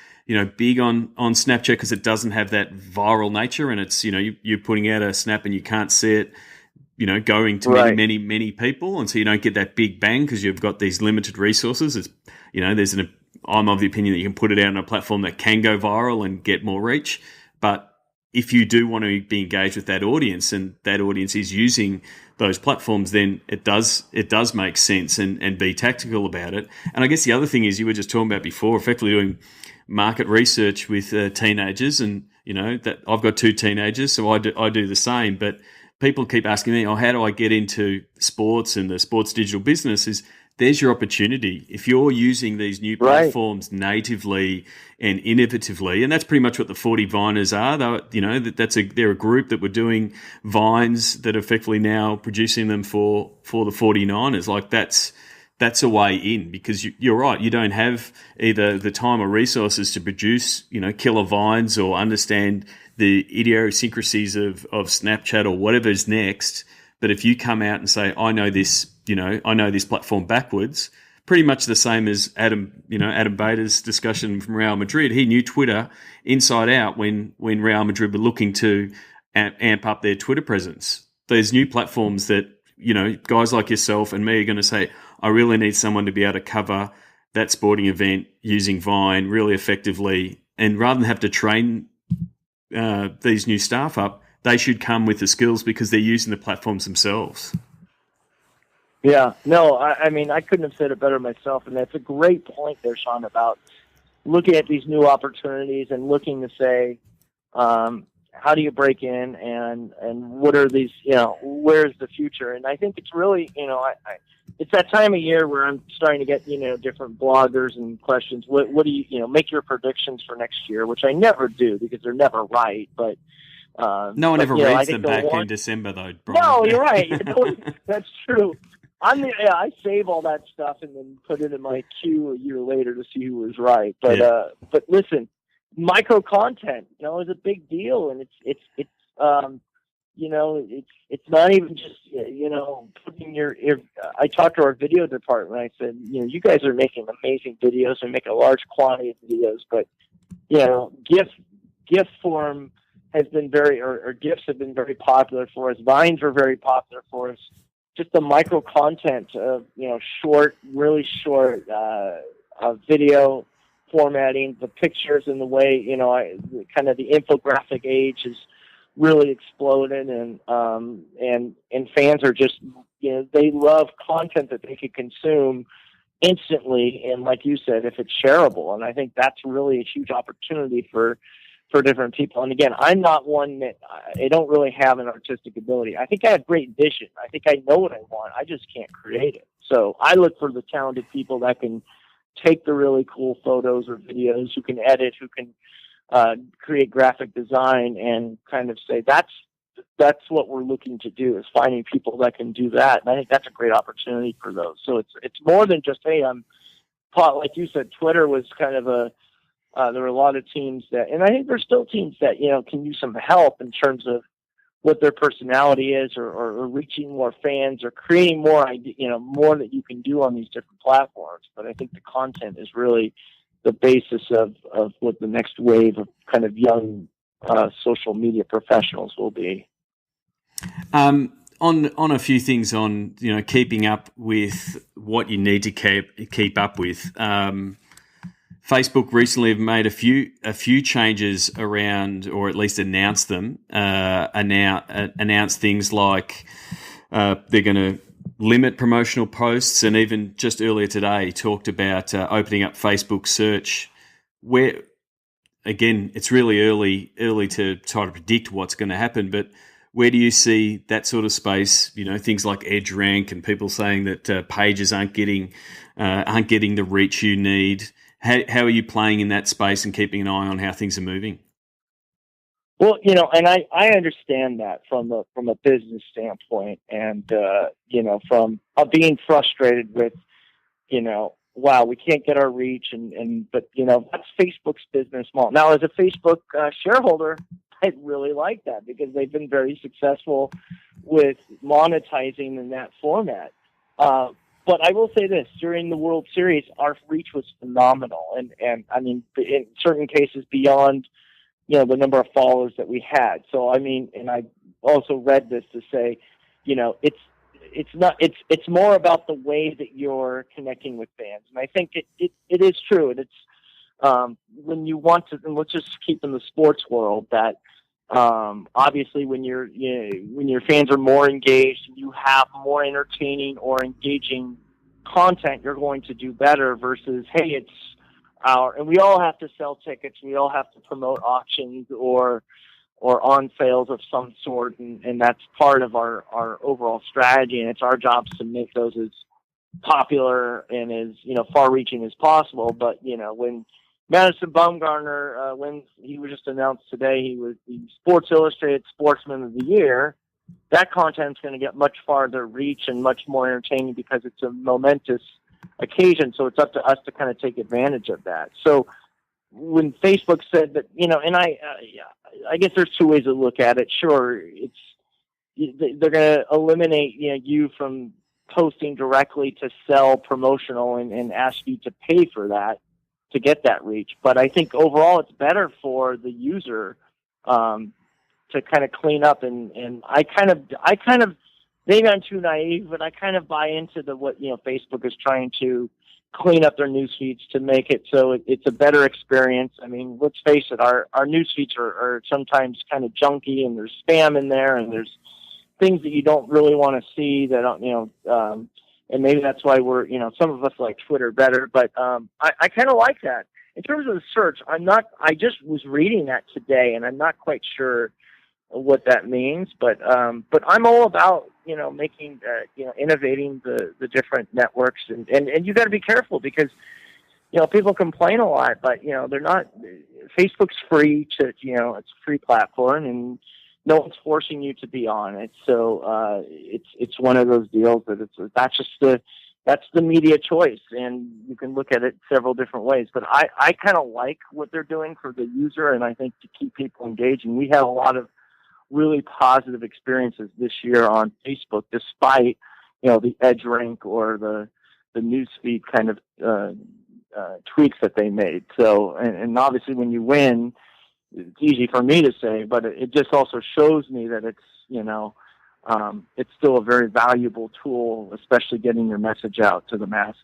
big on Snapchat because it doesn't have that viral nature, and it's, you're putting out a snap and you can't see it, going to many people. And so you don't get that big bang because you've got these limited resources. It's, I'm of the opinion that you can put it out on a platform that can go viral and get more reach. But if you do want to be engaged with that audience, and that audience is using those platforms, then it does make sense, and be tactical about it. And I guess the other thing is, you were just talking about before, effectively doing market research with teenagers, and that I've got 2 teenagers, so I do the same. But people keep asking me, how do I get into sports and the sports digital business? There's your opportunity. If you're using these new platforms natively and innovatively, and that's pretty much what the 40 Viners are. They're a group that were doing Vines that are effectively now producing them for the 49ers. Like, that's a way in, because you're right. You don't have either the time or resources to produce, killer Vines or understand the idiosyncrasies of Snapchat or whatever's next. But if you come out and say, I know this platform backwards, pretty much the same as Adam Bader's discussion from Real Madrid. He knew Twitter inside out when Real Madrid were looking to amp up their Twitter presence. There's new platforms that, guys like yourself and me are going to say, I really need someone to be able to cover that sporting event using Vine really effectively. And rather than have to train these new staff up, they should come with the skills because they're using the platforms themselves. Yeah, no, I mean, I couldn't have said it better myself. And that's a great point there, Sean, about, looking at these new opportunities and looking to say, how do you break in, and what are these, where's the future? And I think it's really, it's that time of year where I'm starting to get, different bloggers and questions. What do you, make your predictions for next year, which I never do because they're never right. But no one ever reads them back in December, though, Bryan. No, you're right. That's true. I save all that stuff and then put it in my queue a year later to see who was right. But but listen, micro content, is a big deal, and it's not even just putting your. I talked to our video department. I said, you guys are making amazing videos and make a large quantity of videos, but GIF form has been or GIFs have been very popular for us. Vines were very popular for us. Just the micro content of, short, really short video formatting, the pictures and the way, kind of the infographic age has really exploded, and fans are just, they love content that they can consume instantly. And like you said, if it's shareable, and I think that's really a huge opportunity for different people. And again, I'm not one that I don't really have an artistic ability. I think I have great vision. I think I know what I want. I just can't create it. So I look for the talented people that can take the really cool photos or videos, who can edit, who can create graphic design, and kind of say that's what we're looking to do, is finding people that can do that. And I think that's a great opportunity for those. So it's more than just, hey, like you said, Twitter was kind of there were a lot of teams that, and I think there's still teams that, can use some help in terms of what their personality is, or reaching more fans, or creating more, more that you can do on these different platforms. But I think the content is really the basis of what the next wave of kind of young social media professionals will be. On a few things on, keeping up with what you need to keep up with. Facebook recently have made a few changes around, or at least announced them. Announced things like they're going to limit promotional posts, and even just earlier today talked about opening up Facebook search. Where, again, it's really early to try to predict what's going to happen, but where do you see that sort of space? Things like Edge Rank, and people saying that pages aren't getting the reach you need. How are you playing in that space and keeping an eye on how things are moving? Well, and I understand that from a business standpoint, and from being frustrated with, wow, we can't get our reach, but that's Facebook's business model. Now, as a Facebook shareholder, I really like that, because they've been very successful with monetizing in that format. But I will say this, during the World Series, our reach was phenomenal. And I mean, in certain cases beyond, the number of followers that we had. So, I mean, and I also read this to say, it's more about the way that you're connecting with fans. And I think it is true. And it's, when you want to, and let's just keep in the sports world, that, obviously when your fans are more engaged and you have more entertaining or engaging content, you're going to do better versus, hey, it's and we all have to sell tickets. We all have to promote auctions or on sales of some sort. And that's part of our overall strategy. And it's our job to make those as popular and as, far reaching as possible. But, when Madison Bumgarner, when he was just announced today, he was the Sports Illustrated Sportsman of the Year, that content's going to get much farther reach and much more entertaining, because it's a momentous occasion. So it's up to us to kind of take advantage of that. So when Facebook said that, and I guess there's two ways to look at it. Sure, they're going to eliminate you from posting directly to sell promotional and ask you to pay for that to get that reach. But I think overall it's better for the user to kind of clean up, and I kind of maybe I'm too naive, but I kind of buy into what Facebook is trying to clean up their news feeds to make it so it's a better experience. I mean, let's face it, our news feeds are sometimes kind of junky, and there's spam in there, and there's things that you don't really want to see that and maybe that's why we're some of us like Twitter better, but I kind of like that. in terms of the search, I just was reading that today, and I'm not quite sure what that means, but I'm all about, making, innovating the different networks, and you got to be careful because, people complain a lot, but, they're not, Facebook's free to, it's a free platform, and no one's forcing you to be on it. So, it's one of those deals that that's the media choice, and you can look at it several different ways. But I kind of like what they're doing for the user, and I think to keep people engaged. And we had a lot of really positive experiences this year on Facebook, despite the edge rank or the newsfeed kind of tweaks that they made. So, and obviously when you win, it's easy for me to say, but it just also shows me that it's it's still a very valuable tool, especially getting your message out to the masses.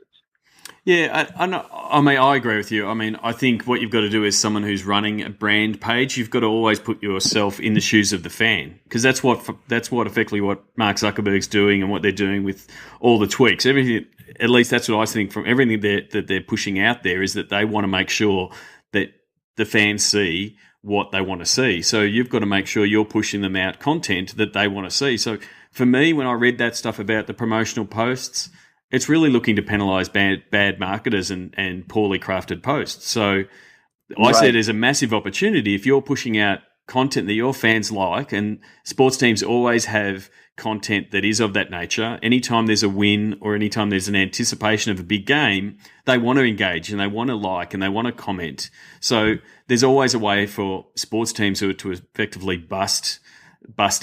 Yeah, I agree with you. I mean, I think what you've got to do as someone who's running a brand page, you've got to always put yourself in the shoes of the fan, because that's what effectively what Mark Zuckerberg's doing and what they're doing with all the tweaks. Everything, at least that's what I think from everything that they're pushing out there, is that they want to make sure that the fans see what they want to see. So you've got to make sure you're pushing them out content that they want to see. So for me, when I read that stuff about the promotional posts, it's really looking to penalise bad marketers and poorly crafted posts. So I see it as a massive opportunity if you're pushing out content that your fans like, and sports teams always have content that is of that nature. Anytime there's a win or anytime there's an anticipation of a big game, they want to engage and they want to like and they want to comment. So there's always a way for sports teams to effectively bust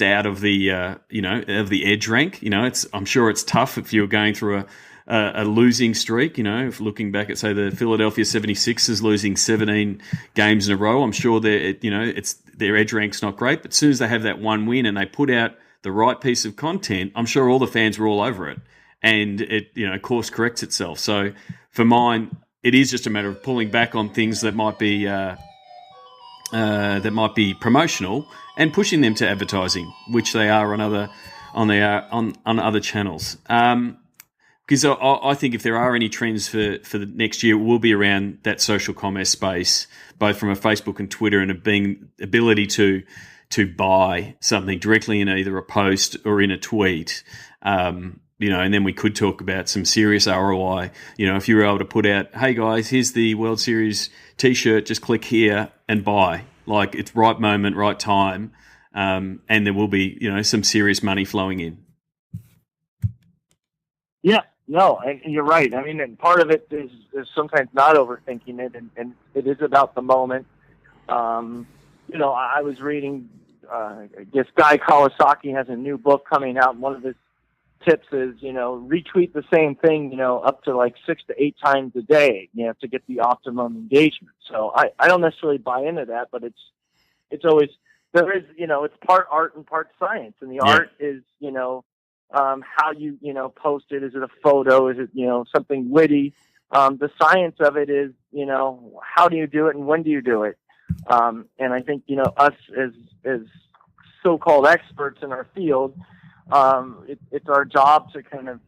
out of the of the edge rank. I'm sure it's tough if you're going through a losing streak. If looking back at, say, the Philadelphia 76ers losing 17 games in a row, I'm sure their edge rank's not great. But as soon as they have that one win and they put out the right piece of content, I'm sure all the fans were all over it, and it course corrects itself. So for mine, it is just a matter of pulling back on things that might be promotional and pushing them to advertising, which they are on other channels. Because I think if there are any trends for the next year, it will be around that social commerce space, both from a Facebook and Twitter, and being ability to buy something directly in either a post or in a tweet. And then we could talk about some serious ROI. If you were able to put out, hey guys, here's the World Series T-shirt, just click here and buy. Like, it's right moment, right time, and there will be some serious money flowing in. Yeah, no, and you're right. I mean, and part of it is sometimes not overthinking it, and it is about the moment. I was reading, I guess Guy Kawasaki has a new book coming out, and one of his tips is, retweet the same thing, up to like 6 to 8 times a day, to get the optimum engagement. So I don't necessarily buy into that, but it's always, there is, it's part art and part science. And the art is, how you, post it. Is it a photo? Is it, something witty? The science of it is, how do you do it and when do you do it? And I think, us as so-called experts in our field, it's our job to kind of,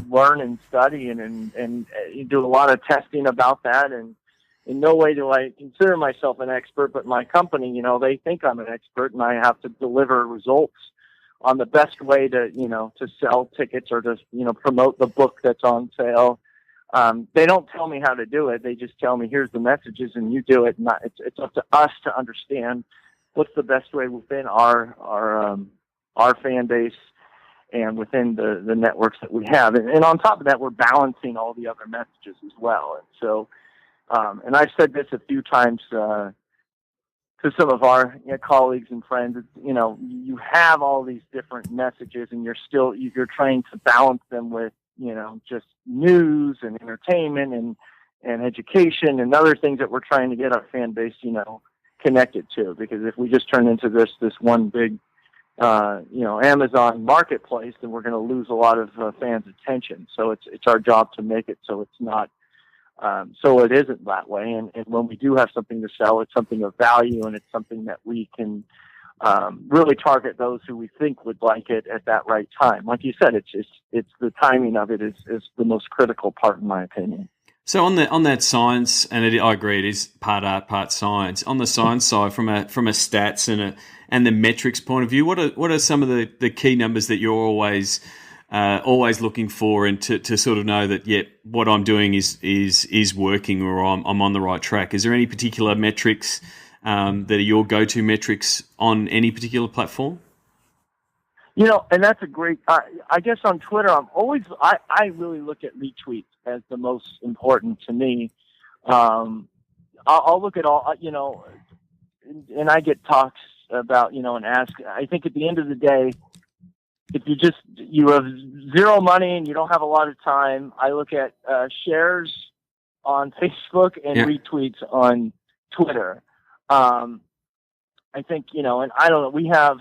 learn and study and do a lot of testing about that. And in no way do I consider myself an expert, but my company, they think I'm an expert, and I have to deliver results on the best way to sell tickets or to, promote the book that's on sale. They don't tell me how to do it. They just tell me, here's the messages and you do it. And it's up to us to understand what's the best way within our fan base and within the networks that we have. And on top of that, we're balancing all the other messages as well. And so, and I've said this a few times, to some of our colleagues and friends, you have all these different messages and you're trying to balance them with, just news and entertainment and education and other things that we're trying to get our fan base, connected to. Because if we just turn into this one big, Amazon marketplace, then we're going to lose a lot of fans' attention. So it's our job to make it so it's not, so it isn't that way. And when we do have something to sell, it's something of value, and it's something that we can really target those who we think would like it at that right time. Like you said, it's the timing of it is the most critical part, in my opinion. So on that science, and I agree, it is part art, part science. On the science side, from a stats and the metrics point of view, what are some of the key numbers that you're always looking for, and to sort of know that what I'm doing is working, or I'm on the right track? Is there any particular metrics that are your go-to metrics on any particular platform? And that's a great. I guess on Twitter, I really look at retweets as the most important to me. I'll look at all, and I get talks about, and ask. I think at the end of the day, if you have zero money and you don't have a lot of time, I look at shares on Facebook and retweets on Twitter. I think, and I don't know, we have,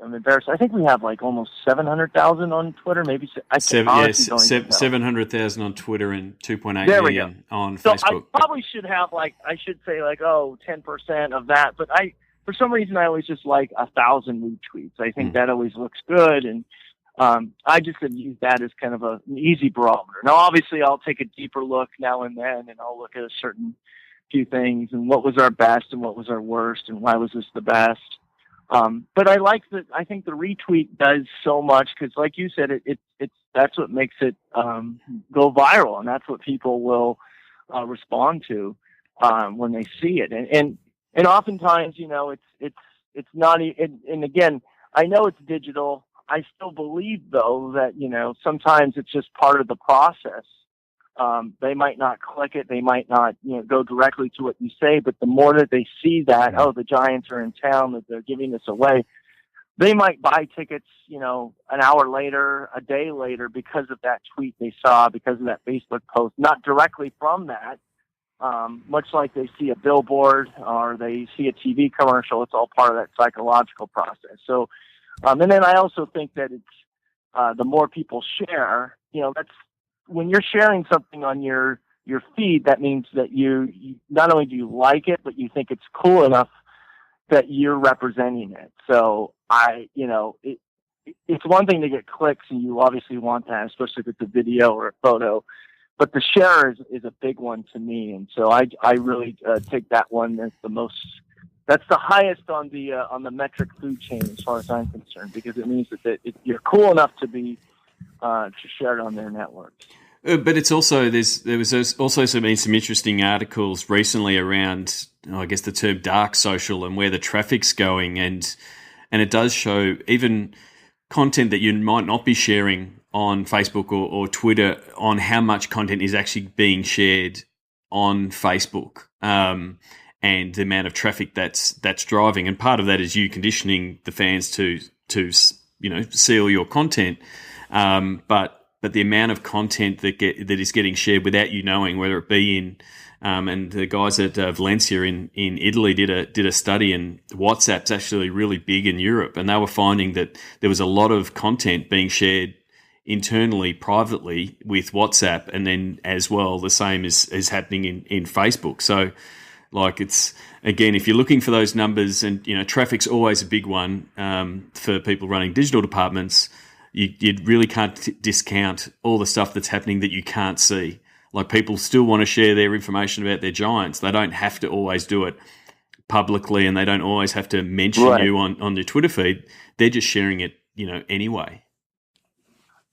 I'm embarrassed. I think we have like almost 700,000 on Twitter, maybe. 700,000 on Twitter and 2.8 million on Facebook. So I probably should have 10% of that, but for some reason, I always just like 1,000 retweets. I think that always looks good, and I just have used that as kind of an easy barometer. Now, obviously, I'll take a deeper look now and then, and I'll look at a certain few things, and what was our best and what was our worst, and why was this the best. But I like that. I think the retweet does so much because, like you said, that's what makes it go viral, and that's what people will respond to when they see it. And oftentimes, it's not. And again, I know it's digital. I still believe, though, that sometimes it's just part of the process. They might not click it. They might not, go directly to what you say. But the more that they see that, the Giants are in town, that they're giving this away, they might buy tickets, an hour later, a day later, because of that tweet they saw, because of that Facebook post, not directly from that. Much like they see a billboard or they see a TV commercial, it's all part of that psychological process. So, and then I also think that it's the more people share, that's. When you're sharing something on your feed, that means that you not only do you like it, but you think it's cool enough that you're representing it. So it's one thing to get clicks, and you obviously want that, especially if it's a video or a photo. But the share is a big one to me, and so I really take that one as the most. That's the highest on the metric food chain as far as I'm concerned, because it means that you're cool enough to be. To share it on their network. But it's also there was also some interesting articles recently around, I guess, the term dark social and where the traffic's going, and it does show even content that you might not be sharing on Facebook or Twitter on how much content is actually being shared on Facebook, and the amount of traffic that's driving. And part of that is you conditioning the fans to see all your content. But the amount of content that is getting shared without you knowing, whether it be in and the guys at Valencia in Italy did a study, and WhatsApp's actually really big in Europe, and they were finding that there was a lot of content being shared internally, privately with WhatsApp, and then as well the same is happening in Facebook. So, it's again, if you're looking for those numbers, and traffic's always a big one for people running digital departments. You really can't discount all the stuff that's happening that you can't see. Like, people still want to share their information about their Giants. They don't have to always do it publicly, and they don't always have to mention you on their Twitter feed. They're just sharing it, anyway.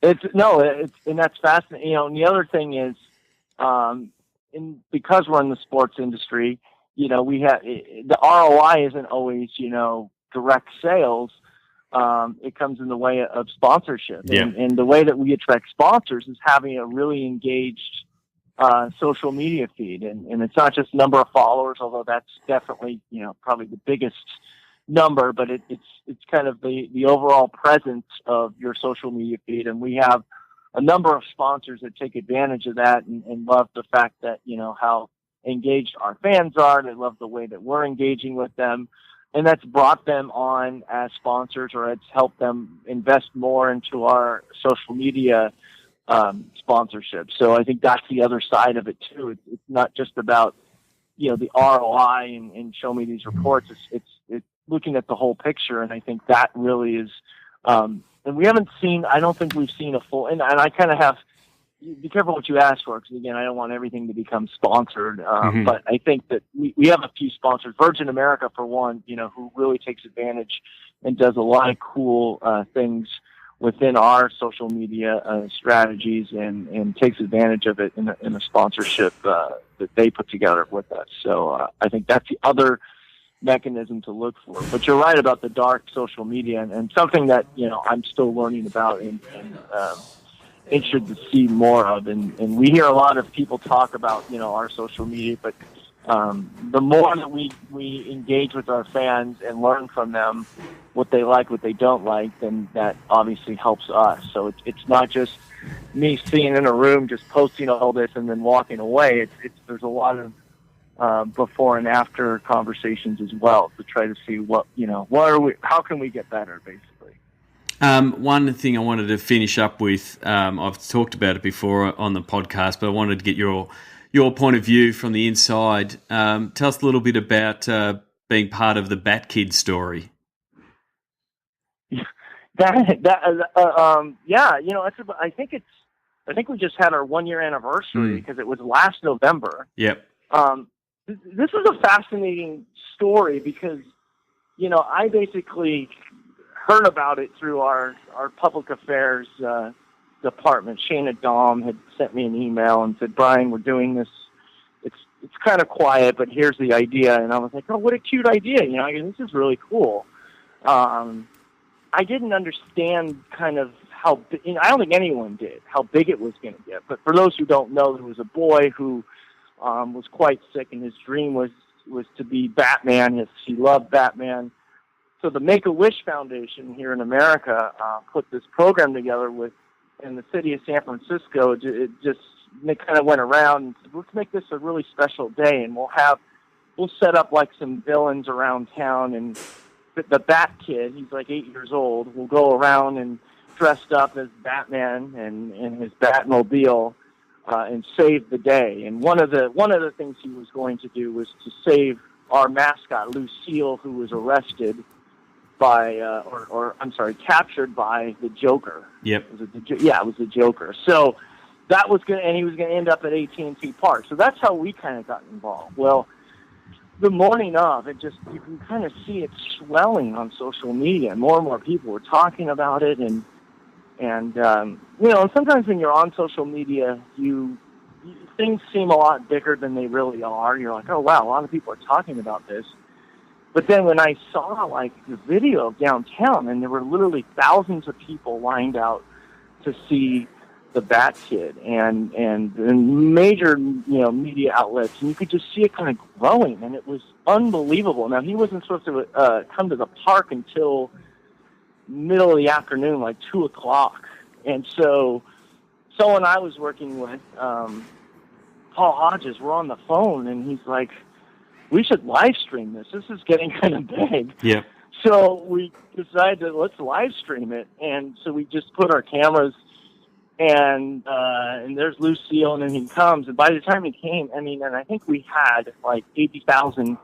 And that's fascinating. And the other thing is, because we're in the sports industry, we have the ROI isn't always, direct sales. It comes in the way of sponsorship. Yeah. And the way that we attract sponsors is having a really engaged social media feed. And it's not just number of followers, although that's definitely, probably the biggest number, but it's kind of the overall presence of your social media feed. And we have a number of sponsors that take advantage of that and love the fact that, how engaged our fans are. They love the way that we're engaging with them. And that's brought them on as sponsors, or it's helped them invest more into our social media sponsorship. So I think that's the other side of it too. It's not just about the ROI and show me these reports. It's looking at the whole picture, and I think that really is. And we haven't seen. I don't think we've seen a full. And I kind of have. be careful what you ask for, because again, I don't want everything to become sponsored. But I think that we have a few sponsors. Virgin America, for one, who really takes advantage and does a lot of cool things within our social media strategies, and takes advantage of it in a sponsorship that they put together with us. So I think that's the other mechanism to look for. But you're right about the dark social media, and something that I'm still learning about and interested to see more of. And we hear a lot of people talk about our social media, but the more that we engage with our fans and learn from them what they like, what they don't like, then that obviously helps us. So it's not just me sitting in a room just posting all this and then walking away. There's a lot of before and after conversations as well to try to see how can we get better, basically. One thing I wanted to finish up with, I've talked about it before on the podcast, but I wanted to get your point of view from the inside. Tell us a little bit about being part of the Bat Kid story. I think we just had our 1 year anniversary because it was last November. Yep. This is a fascinating story because, I basically heard about it through our public affairs department. Shayna Dahm had sent me an email and said, "Bryan, we're doing this. It's kind of quiet, but here's the idea." And I was like, "Oh, what a cute idea! This is really cool." I didn't understand kind of how I don't think anyone did how big it was going to get. But for those who don't know, there was a boy who was quite sick, and his dream was to be Batman. He loved Batman. So the Make-A-Wish Foundation here in America put this program together in the city of San Francisco. They kind of went around and said, "Let's make this a really special day, and we'll set up like some villains around town, and the Bat Kid, he's like 8 years old, will go around and dressed up as Batman and his Batmobile and save the day." And one of the things he was going to do was to save our mascot Lucille, who was arrested by captured by the Joker. Yep. It was the Joker. So that was and he was going to end up at AT&T Park. So that's how we kind of got involved. Well, the morning of, you can kind of see it swelling on social media. More and more people were talking about it, and sometimes when you're on social media, things seem a lot bigger than they really are. You're like, "Oh wow, a lot of people are talking about this." But then when I saw the video of downtown, and there were literally thousands of people lined out to see the Bat Kid, and major media outlets, and you could just see it kind of growing, and it was unbelievable. Now, he wasn't supposed to come to the park until middle of the afternoon, like 2:00, and so someone I was working with, Paul Hodges, we're on the phone, and he's like, "We should live stream this. This is getting kind of big." Yeah. So we decided to let's live stream it, and so we just put our cameras. And there's Lucille, and then he comes. And by the time he came, and I think we had like 80,000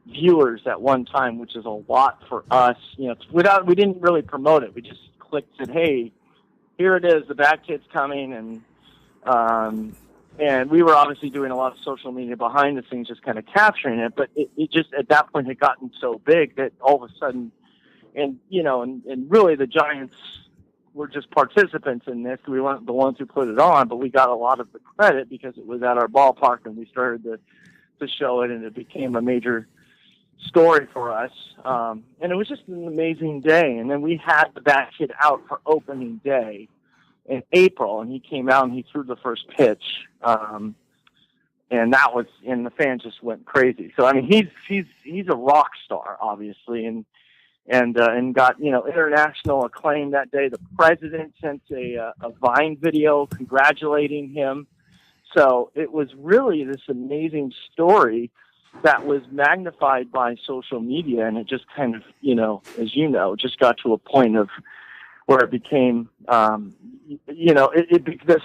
viewers at one time, which is a lot for us. We didn't really promote it. We just clicked, said, "Hey, here it is. The Bat Kid's coming," and we were obviously doing a lot of social media behind the scenes, just kind of capturing it. But it just at that point had gotten so big that all of a sudden, and really the Giants were just participants in this. We weren't the ones who put it on, but we got a lot of the credit because it was at our ballpark, and we started to show it, and it became a major story for us. And it was just an amazing day. And then we had the Bat Kid out for opening day in April, and he came out and he threw the first pitch. And the fans just went crazy. So he's a rock star, obviously, and got international acclaim that day. The president sent a Vine video congratulating him. So it was really this amazing story that was magnified by social media, and it just kind of just got to a point of where it became the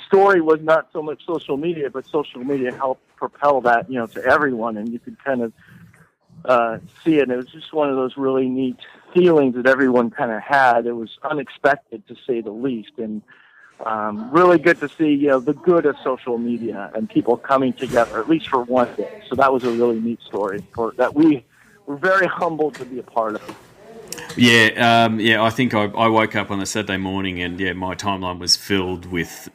story was not so much social media, but social media helped propel that to everyone, and you could kind of see it. And it was just one of those really neat feelings that everyone kind of had. It was unexpected, to say the least, and Really good to see, the good of social media and people coming together, at least for one day. So that was a really neat story that we were very humbled to be a part of. I think I woke up on a Saturday morning and my timeline was filled with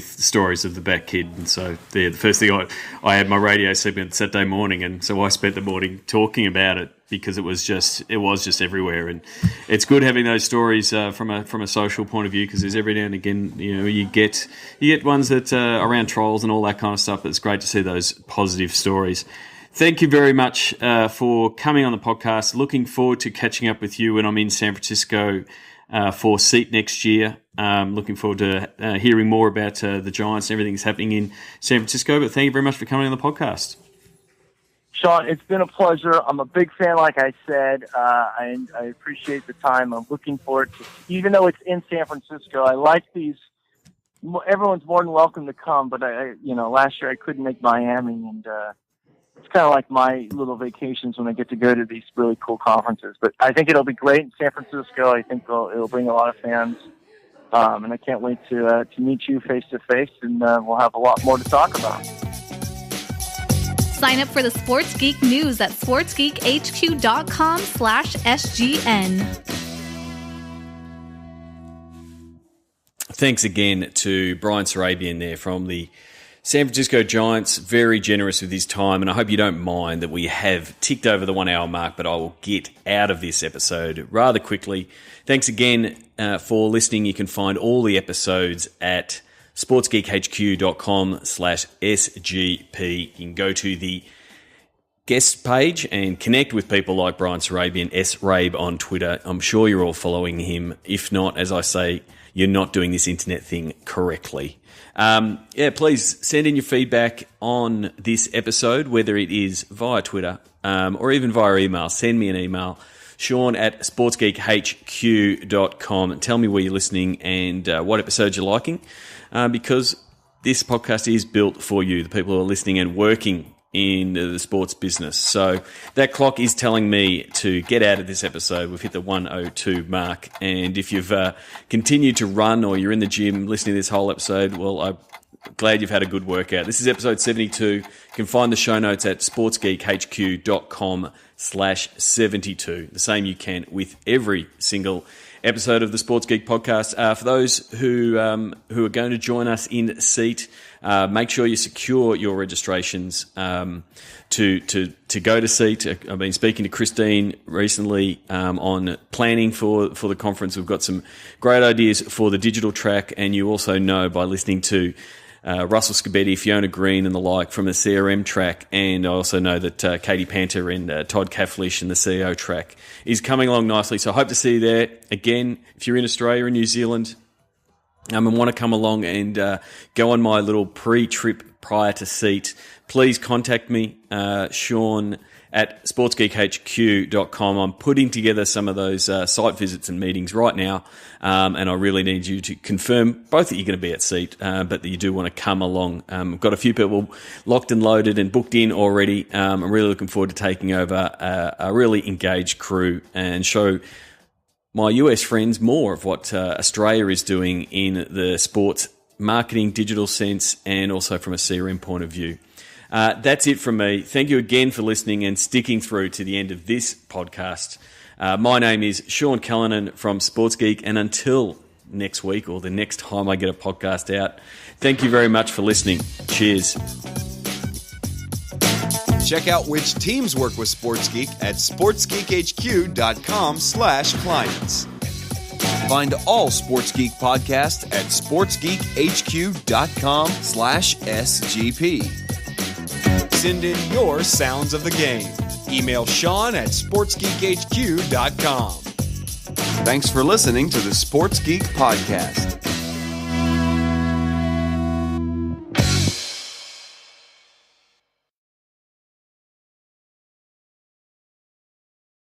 stories of the Bat Kid, and so the first thing I had my radio segment Saturday morning, and so I spent the morning talking about it because it was just everywhere, and it's good having those stories from a social point of view, because there's every now and again you get ones that around trolls and all that kind of stuff, but it's great to see those positive stories. Thank you very much for coming on the podcast. Looking forward to catching up with you when I'm in San Francisco for SEAT next year. Looking forward to hearing more about the Giants and everything that's happening in San Francisco. But thank you very much for coming on the podcast. Sean, it's been a pleasure. I'm a big fan, like I said. I appreciate the time. I'm looking forward to, even though it's in San Francisco, I like these. Everyone's more than welcome to come, but last year I couldn't make Miami, and it's kind of like my little vacations when I get to go to these really cool conferences. But I think it'll be great in San Francisco. I think it'll bring a lot of fans. And I can't wait to meet you face to face, and we'll have a lot more to talk about. Sign up for the Sports Geek News at sportsgeekhq.com/SGN. Thanks again to Bryan Srabian there from the San Francisco Giants, very generous with his time, and I hope you don't mind that we have ticked over the 1 hour mark, but I will get out of this episode rather quickly. Thanks again for listening. You can find all the episodes at sportsgeekhq.com/SGP. You can go to the guest page and connect with people like Bryan Srabian, SRabe on Twitter. I'm sure you're all following him. If not, as I say, you're not doing this internet thing correctly. Please send in your feedback on this episode, whether it is via Twitter or even via email. Send me an email, Sean@sportsgeekhq.com. Tell me where you're listening and what episodes you're liking, because this podcast is built for you, the people who are listening and working in the sports business. So that clock is telling me to get out of this episode. We've hit the 1:02 mark. And if you've continued to run or you're in the gym listening to this whole episode, well, I'm glad you've had a good workout. This is episode 72. You can find the show notes at sportsgeekhq.com/72. The same you can with every single episode of the Sports Geek podcast. For those who are going to join us in SEAT, make sure you secure your registrations to go to SEAT. I've been speaking to Christine recently on planning for the conference. We've got some great ideas for the digital track, and you also know by listening to Russell Scabetti, Fiona Green and the like from the CRM track, and I also know that Katie Panter and Todd Cafflish and the CEO track is coming along nicely, so I hope to see you there. Again, if you're in Australia and New Zealand and want to come along and go on my little pre-trip prior to SEAT, please contact me, Sean at sportsgeekhq.com. I'm putting together some of those site visits and meetings right now, and I really need you to confirm both that you're going to be at SEAT, but that you do want to come along. I've got a few people locked and loaded and booked in already. I'm really looking forward to taking over a really engaged crew and show my US friends more of what Australia is doing in the sports marketing digital sense, and also from a CRM point of view. That's it from me. Thank you again for listening and sticking through to the end of this podcast. My name is Sean Callanan from Sports Geek, and until next week or the next time I get a podcast out, thank you very much for listening. Cheers. Check out which teams work with Sports Geek at sportsgeekhq.com/clients. Find all Sports Geek podcasts at sportsgeekhq.com/SGP. Send in your sounds of the game. Email Sean at sportsgeekhq.com. Thanks for listening to the Sports Geek Podcast.